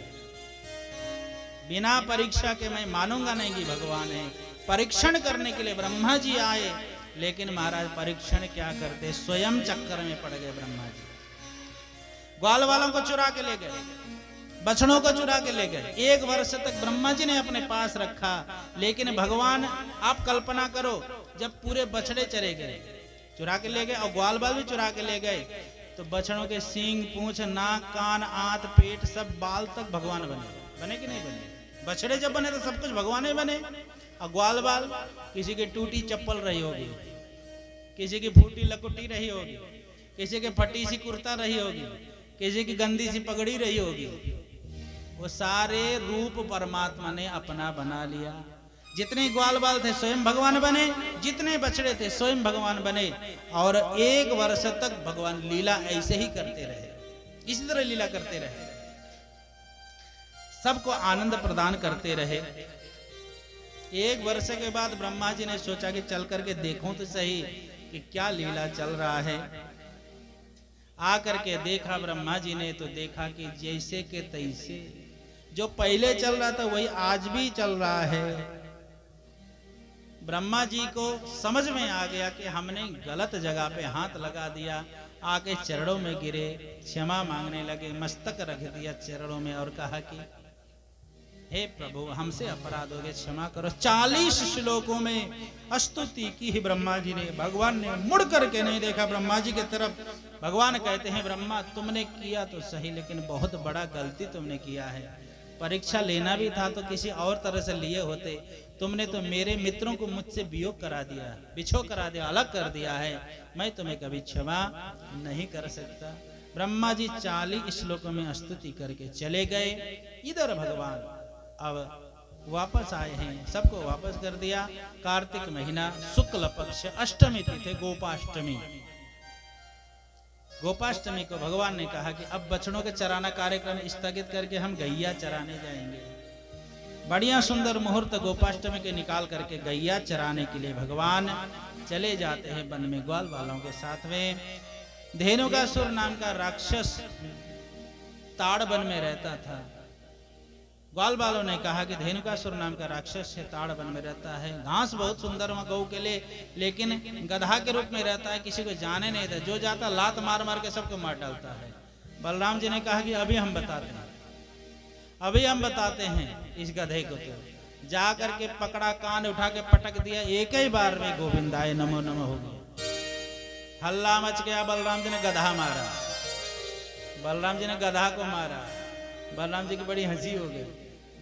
बिना परीक्षा के मैं मानूंगा नहीं कि भगवान है। परीक्षण करने के लिए ब्रह्मा जी आए, लेकिन महाराज परीक्षण क्या करते, स्वयं चक्कर में पड़ गए ब्रह्मा जी। ग्वाल वालों को चुरा के ले गए, बछड़ों को चुरा के ले गए। 1 वर्ष तक ब्रह्मा जी ने अपने पास रखा, लेकिन भगवान आप कल्पना करो जब पूरे बछड़े चरे गए, चुरा के ले गए और ग्वाल बाल भी चुरा के ले गए, तो बछड़ों के सींग, पूंछ, नाक, कान, आंत, पेट, सब बाल तक भगवान बने। बने कि नहीं बने? बछड़े जब बने तो सब कुछ भगवान ही बने। और ग्वाल बाल किसी की टूटी चप्पल रही होगी, किसी की फूटी लकुटी रही होगी, किसी के फटी सी कुर्ता रही होगी, किसी की गंदी सी पगड़ी रही होगी, वो सारे रूप परमात्मा ने अपना बना लिया। जितने ग्वाल बाल थे स्वयं भगवान बने, जितने बछड़े थे स्वयं भगवान बने। और 1 वर्ष तक भगवान लीला ऐसे ही करते रहे, इसी तरह लीला करते रहे, सबको आनंद प्रदान करते रहे। 1 वर्ष के बाद ब्रह्मा जी ने सोचा कि चल करके देखूं तो सही कि क्या लीला चल रहा है। आकर के देखा ब्रह्मा जी ने तो देखा कि जैसे के तैसे, जो पहले चल रहा था वही आज भी चल रहा है। ब्रह्मा जी को समझ में आ गया कि हमने गलत जगह पे हाथ लगा दिया। आके चरणों में गिरे, क्षमा मांगने लगे, मस्तक रख दिया चरणों में और कहा कि हे प्रभु हमसे अपराध हो गए, क्षमा करो। 40 श्लोकों में स्तुति की ही ब्रह्मा जी ने। भगवान ने मुड़ करके नहीं देखा ब्रह्मा जी की तरफ। भगवान कहते हैं ब्रह्मा तुमने किया तो सही, लेकिन बहुत बड़ा गलती तुमने किया है। परीक्षा लेना भी था तो किसी और तरह से लिए होते। तुमने तो मेरे मित्रों को मुझसे वियोग करा दिया, बिछो करा दिया, अलग कर दिया है। मैं तुम्हें कभी क्षमा नहीं कर सकता। ब्रह्मा जी 40 श्लोकों में स्तुति करके चले गए। इधर भगवान अब वापस आए हैं, सबको वापस कर दिया। कार्तिक महीना शुक्ल पक्ष अष्टमी तिथि गोपाष्टमी। गोपाष्टमी को भगवान ने कहा कि अब बछड़ों के चराना कार्यक्रम स्थगित करके हम गैया चराने जाएंगे। बढ़िया सुंदर मुहूर्त गोपाष्टमी के निकाल करके गैया चराने के लिए भगवान चले जाते हैं वन में ग्वाल वालों के साथ में। धेनुकासुर नाम का राक्षस ताड़ वन में रहता था। ग्वाल वालों ने कहा कि धेनुकासुर नाम का राक्षस है, ताड़ वन में रहता है। घास बहुत सुंदर वहां गौ के लिए, लेकिन गधा के रूप में रहता है, किसी को जाने नहीं देता। जो जाता लात मार मार के सबको मार डालता है। बलराम जी ने कहा कि अभी हम बताते हैं, अभी हम बताते हैं इस गधे को। तो जा करके पकड़ा, कान उठा के पटक दिया, एक ही बार में गोविंदाय नमो नमो हो गया। हल्ला मच गया। बलराम जी ने गधा मारा, बलराम जी ने गधा को मारा। बलराम जी की बड़ी हंसी हो गई।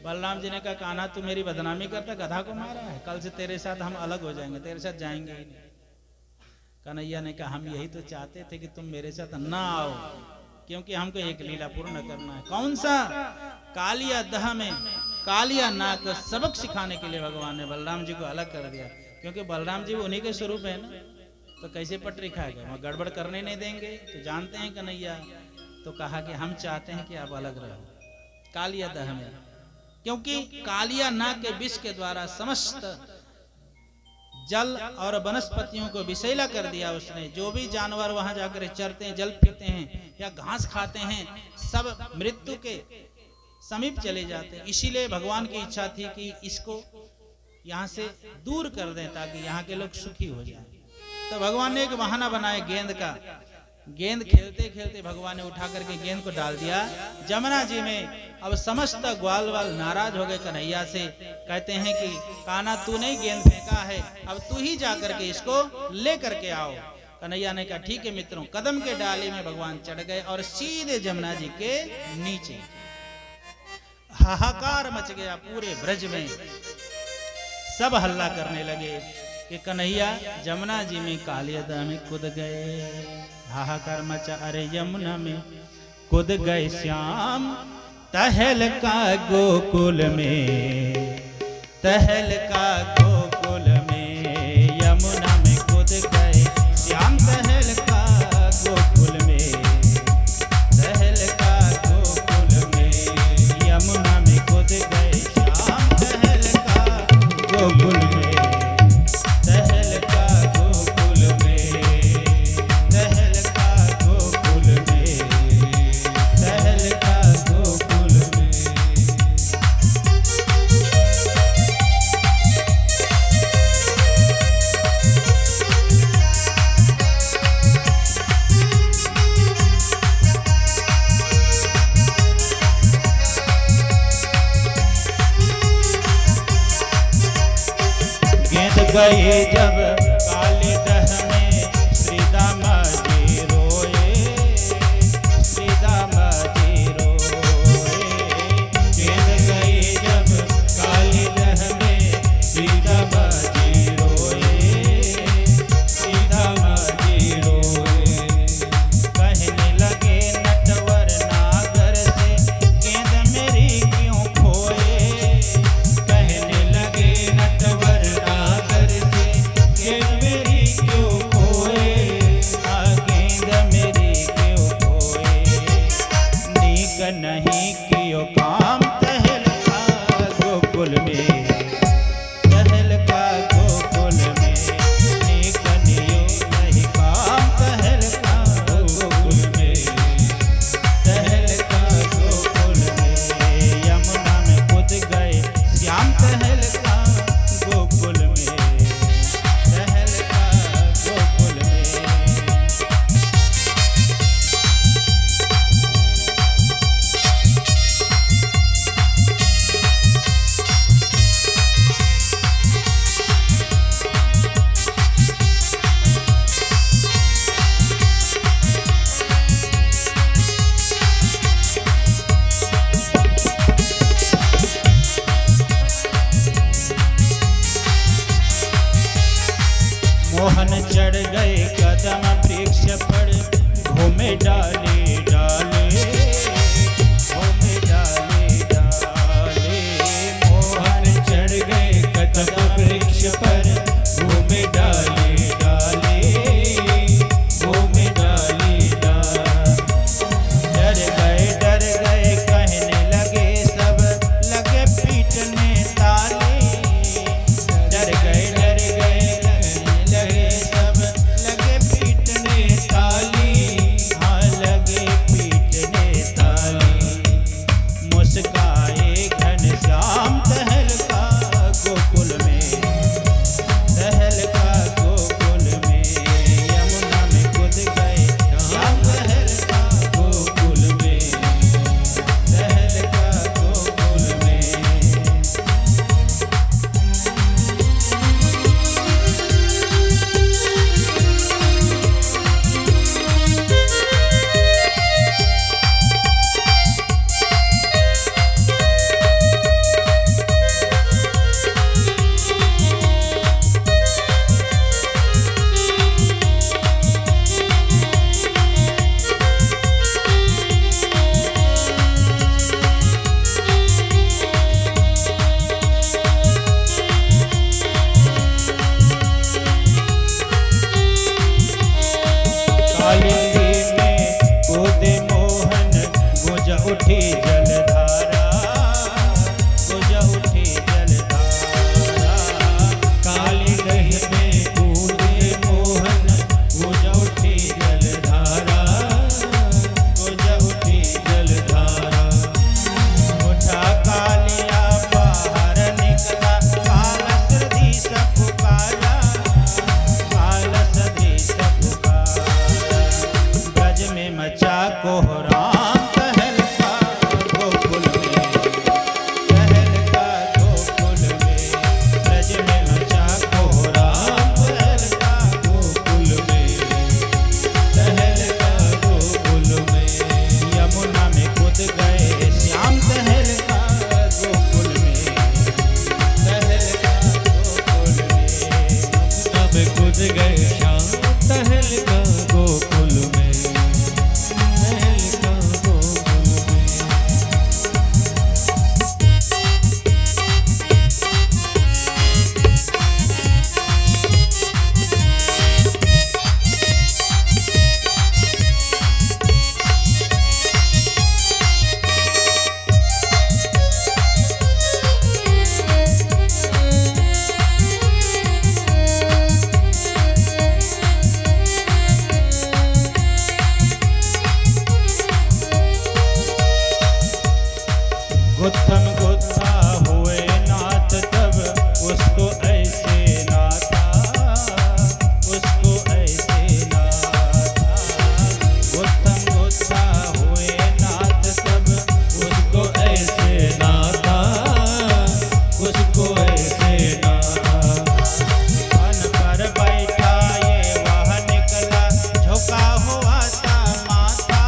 बलराम जी ने कहा कान्हा तू मेरी बदनामी करता, गधा को मारा है, कल से तेरे साथ हम अलग हो जाएंगे, तेरे साथ जाएंगे ही नहीं। कन्हैया ने कहा हम यही तो चाहते थे कि तुम मेरे साथ ना आओ, क्योंकि हमको एक लीला पूर्ण करना है। कौन सा? कालिया दह में कालिया नाग को सबक सिखाने के लिए भगवान ने बलराम जी को अलग कर दिया, क्योंकि बलराम जी उन्हीं के स्वरूप है ना, तो कैसे पटरी खाएगा, वहां गड़बड़ करने नहीं देंगे। तो जानते हैं कन्हैया, तो कहा कि हम चाहते हैं कि आप अलग रहो कालिया दह में, क्योंकि कालिया नाग के विष के द्वारा समस्त जल और वनस्पतियों को विषैला कर दिया उसने। जो भी जानवर वहां जाकर चरते हैं, जल पीते हैं या घास खाते हैं, सब मृत्यु के समीप चले जाते हैं। इसीलिए भगवान की इच्छा थी कि इसको यहाँ से दूर कर दें ताकि यहाँ के लोग सुखी हो जाएं। तो भगवान ने एक बहाना बनाया गेंद का। गेंद खेलते खेलते भगवान ने उठा करके गेंद को डाल दिया जमुना जी में। अब समस्त ग्वाल वाल नाराज हो गए कन्हैया से, कहते हैं कि कान्हा तू नहीं गेंद फेंका है, अब तू ही जा करके इसको ले करके आओ। कन्हैया ने कहा ठीक है मित्रों। कदम के डाले में भगवान चढ़ गए और सीधे जमुना जी के नीचे। हाहाकार मच गया पूरे ब्रज में, सब हल्ला करने लगे कि कन्हैया जमुना जी में कालिया में कूद गए। हाहाकार मचा, अरे यमुना में कूद गए श्याम, तहलका गोकुल में, तहलका गोकुल में, यमुना में कूद गए श्याम, तहलका गोकुल में, तहलका गोकुल में, यमुना में कूद गए श्याम, तहलका गोकुल में, तहलका गोकुल में, तहलका गोकुल में, तहलका गोकुल में। गए जब काले दह में श्री दामा जी रोए, श्री दामा जी रोए। गेंद गए जब काले दह में श्री दामा जी रोए, श्री दामा जी रोए। कहने लगे नटवर नागर से गेंद मेरी क्यों खोए, कहने लगे नटवर नागर से गेंद मेरी क्यों मोहन चढ़ गए कदम वृक्ष पर, घूमे डाले डाले, घूमे डाले डाले। मोहन चढ़ गए कदम वृक्ष पर, घूमे डाले डाले, घूमे डाले डाले। डर गए कहने लगे सब, लगे पीटने ताले। डर गए कहने लगे सब, लगे पीटने ताली। हाँ लगे पीटने ताली। मुस्काए घनश्याम तहलका गोकुल में, तहलका गोकुल में। यमुना में कूद गए श्याम तहलका गोकुल में, तहलका गोकुल में। कालिंदी में कूदे मोहन, गुज उठी जलधारा, गुज उठी जलधारा। कालिंदी में कूदे मोहन, गुज उठी जलधारा, गुज उठी जलधारा। उठा कालिया बाहर निकला, काल सदृश पुकारा, काल सदृश पुकारा। ब्रज में मचा कोहराम तहलका गोकुल में, तहलका गोकुल में। ब्रज में मचा कोहराम तहलका गोकुल में, तहलका गोकुल में। यमुना में कूद गए श्याम तहलका गोकुल में, तहलका गोकुल में। अब कूद गए श्याम तहलका गोकुल में, तहलका गोकुल में। गुत्थम गुत्था हुए नाथ तब, उसको ऐसे नाथा, उसको ऐसे नाथा। गुत्थम गुत्था हुए नाथ तब, उसको ऐसे नाथा, उसको ऐसे नाथा। वन पर बैठा ये वह निकला, झुका हुआ था माथा।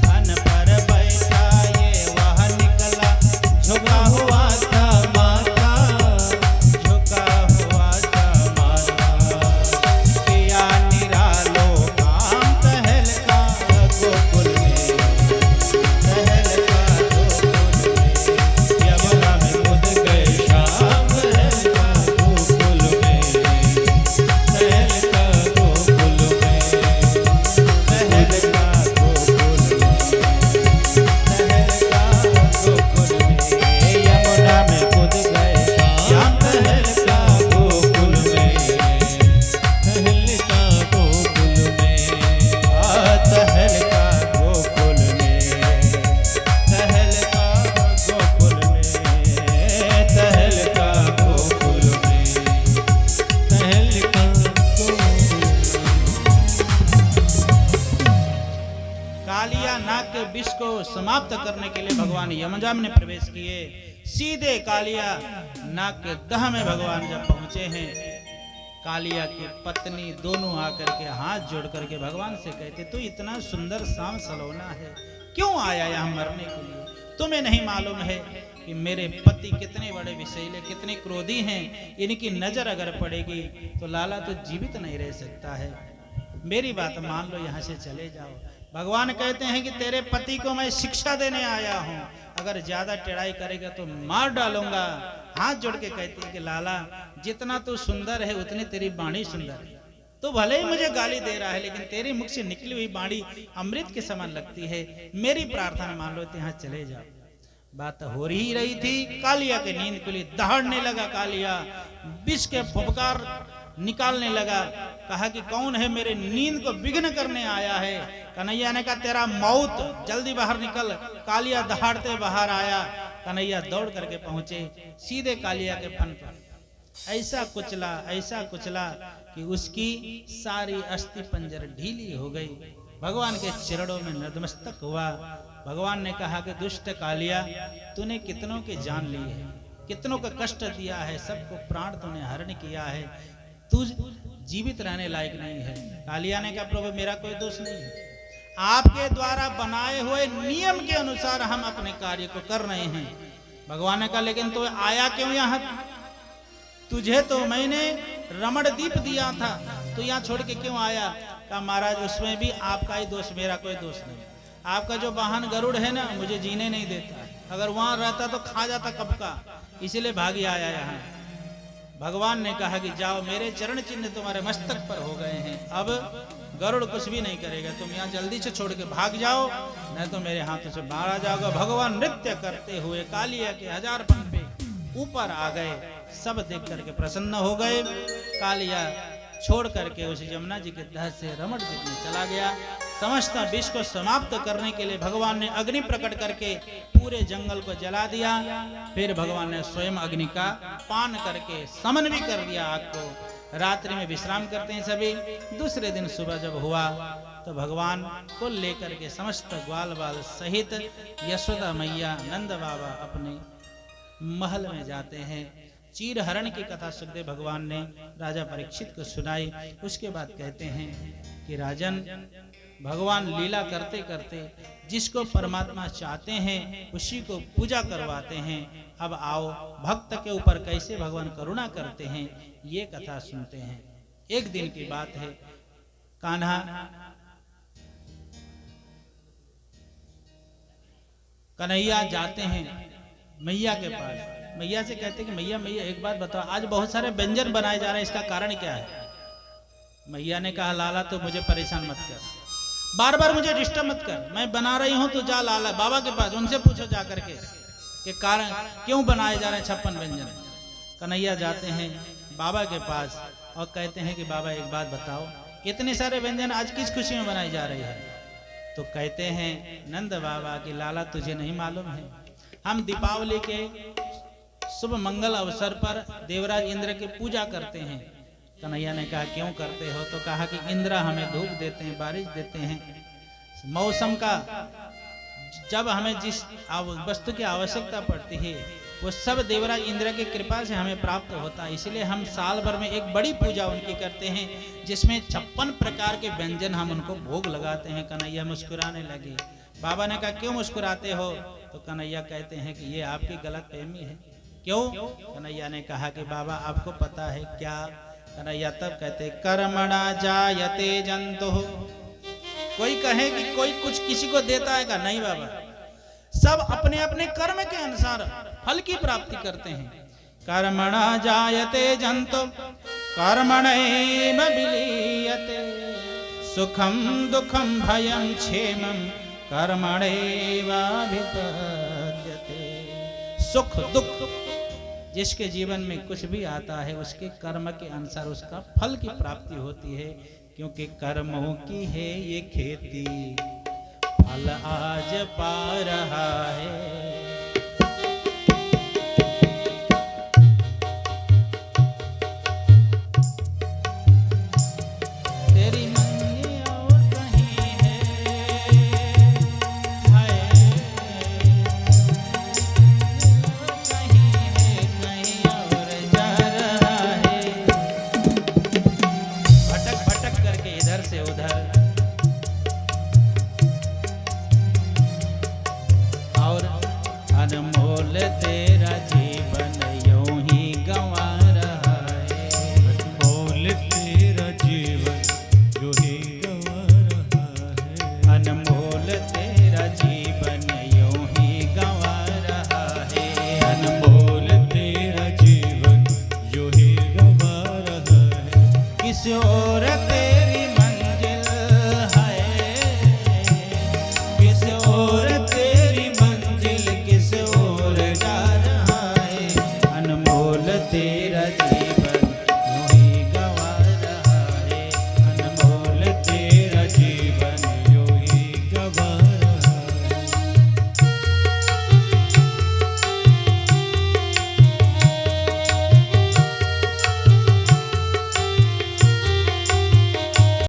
वन पर बैठा ये वह निकला, झुका हुआ था माथा, झुका हुआ था माथा। किया निरालो काम तहलका गोकुल में, तहलका गोकुल में। यमुना में कूद गए श्याम तहलका गोकुल में, तहलका गोकुल में, तहलका गोकुल में, तहलका गोकुल में। यमुना में कूद गए श्याम तहलका गोकुल में, तहलका गोकुल में। तहलका गोकुल में, तहलका गोकुल में, तहलका गोकुल में। तहलका कालिया नाग के विष को समाप्त करने के लिए भगवान यमजाम ने प्रवेश किए। सीधे कालिया नाग के दह में भगवान जब पहुंचे हैं, कालिया की पत्नी दोनों आकर के हाथ जोड़ करके भगवान से कहते, तू इतना सुंदर शाम सलोना है, क्यों आया यहाँ मरने के लिए? तुम्हें नहीं मालूम है कि मेरे पति कितने बड़े विषैले, कितने क्रोधी हैं, इनकी नजर अगर पड़ेगी तो लाला तो जीवित नहीं रह सकता है। मेरी बात मान लो, यहाँ से चले जाओ। भगवान कहते हैं कि तेरे पति को मैं शिक्षा देने आया हूँ, अगर ज्यादा टेढ़ाई करेगा तो मार डालूंगा। हाथ जोड़ के कहते हैं कि लाला, जितना तू सुंदर है उतनी तेरी वाणी सुंदर है। तो भले ही मुझे गाली दे रहा है, लेकिन तेरे मुख से निकली हुई वाणी अमृत के समान लगती है। मेरी प्रार्थना मान लो, तो यहाँ चले जाओ। बात हो ही रही थी, कालिया के नींद खुली, दहाड़ने लगा कालिया, विष के फुफकार निकालने लगा। कहा कि कौन है मेरे नींद को विघ्न करने आया है। कन्हैया ने कहा तेरा मौत, जल्दी बाहर निकल। कालिया दहाड़ते बाहर आया। कन्हैया दौड़ करके पहुंचे सीधे कालिया के फन पर, ऐसा कुचला कि उसकी सारी अस्थि पंजर ढीली हो गई। भगवान के चरणों में नतमस्तक हुआ। भगवान ने कहा कि दुष्ट कालिया, तूने कितनों की जान ली है, कितनों को कष्ट दिया है, सबको प्राण तूने हरण किया है, तू जीवित रहने लायक नहीं है। कालिया ने कहा प्रभु मेरा कोई दोष नहीं है, आपके द्वारा बनाए हुए नियम के अनुसार हम अपने कार्य को कर रहे हैं। भगवान ने कहा लेकिन तू आया क्यों यहाँ? तुझे तो मैंने रमण दीप दिया था, तो यहाँ छोड़ के क्यों आया? कहा महाराज उसमें भी आपका ही दोष, मेरा कोई दोष नहीं। आपका जो वाहन गरुड़ है ना, मुझे जीने नहीं देता, अगर वहां रहता तो खा जाता कब का, इसीलिए भागी आया यहाँ। भगवान ने कहा कि जाओ, मेरे चरण चिन्ह तुम्हारे मस्तक पर हो गए हैं, अब गरुड़ कुछ भी नहीं करेगा, तुम यहाँ जल्दी से छोड़ के भाग जाओ, नहीं तो मेरे हाथों से मारा जाओगे। भगवान नृत्य करते हुए कालिया के 1000 फन पे ऊपर आ गए। सब देख करके प्रसन्न हो गए। कालिया छोड़ करके उस यमुना जी के दह से रमण जी में चला गया। समस्त विष को समाप्त करने के लिए भगवान ने अग्नि प्रकट करके पूरे जंगल को जला दिया। फिर भगवान ने स्वयं अग्नि का पान करके समन भी कर दिया आग को। रात्रि में विश्राम करते हैं सभी। दूसरे दिन सुबह जब हुआ तो भगवान को लेकर के समस्त ग्वाल बाल सहित यशोदा मैया नंद बाबा अपने महल में जाते हैं। चीर हरण की कथा सुखदेव भगवान ने राजा परीक्षित को सुनाई। उसके बाद कहते हैं कि राजन, भगवान लीला करते करते जिसको परमात्मा चाहते हैं उसी को पूजा करवाते हैं। अब आओ भक्त के ऊपर कैसे भगवान करुणा करते हैं ये कथा सुनते हैं। एक दिन की बात है, कान्हा कन्हैया जाते हैं मैया के पास। मैया से कहते हैं कि मैया एक बात बताओ, आज बहुत सारे व्यंजन बनाए जा रहे हैं, इसका कारण क्या है? मैया ने कहा लाला तो मुझे परेशान मत कर, बार बार मुझे डिस्टर्ब मत कर, मैं बना रही हूं तो जा लाला बाबा के पास, उनसे पूछो जा करके कि कारण क्यों बनाए जा रहे हैं 56 व्यंजन। कन्हैया जाते हैं बाबा के पास और कहते हैं कि बाबा एक बात बताओ, इतने सारे व्यंजन आज किस खुशी में बनाई जा रही है? तो कहते हैं नंद बाबा की लाला तुझे नहीं मालूम है, हम दीपावली के शुभ मंगल अवसर पर देवराज इंद्र की पूजा करते हैं। कन्हैया ने कहा क्यों करते हो? तो कहा कि इंद्र हमें धूप देते हैं, बारिश देते हैं, मौसम का जब हमें जिस वस्तु की आवश्यकता पड़ती है वो सब देवराज इंद्र की कृपा से हमें प्राप्त होता है। इसलिए हम साल भर में एक बड़ी पूजा उनकी करते हैं जिसमें 56 प्रकार के व्यंजन हम उनको भोग लगाते हैं। कन्हैया मुस्कुराने लगे। बाबा ने कहा क्यों मुस्कुराते हो? तो कन्हैया कहते हैं कि ये आपकी गलतफहमी है। क्यों? कन्हैया ने कहा कि बाबा आपको पता है क्या? कन्हैया तब कहते कर्मणा जायते जंतुः। कोई कहे कि कोई कुछ किसी को देता है, का नहीं बाबा, सब अपने अपने कर्म के अनुसार फल की प्राप्ति करते हैं। कर्मणा जायते जंतु कर्मणैव विलीयते, सुखम दुखम भयं क्षेमं कर्मणैवाभिपद्यते। सुख दुख जिसके जीवन में कुछ भी आता है उसके कर्म के अनुसार उसका फल की प्राप्ति होती है, क्योंकि कर्मों की है ये खेती, फल आज पा रहा है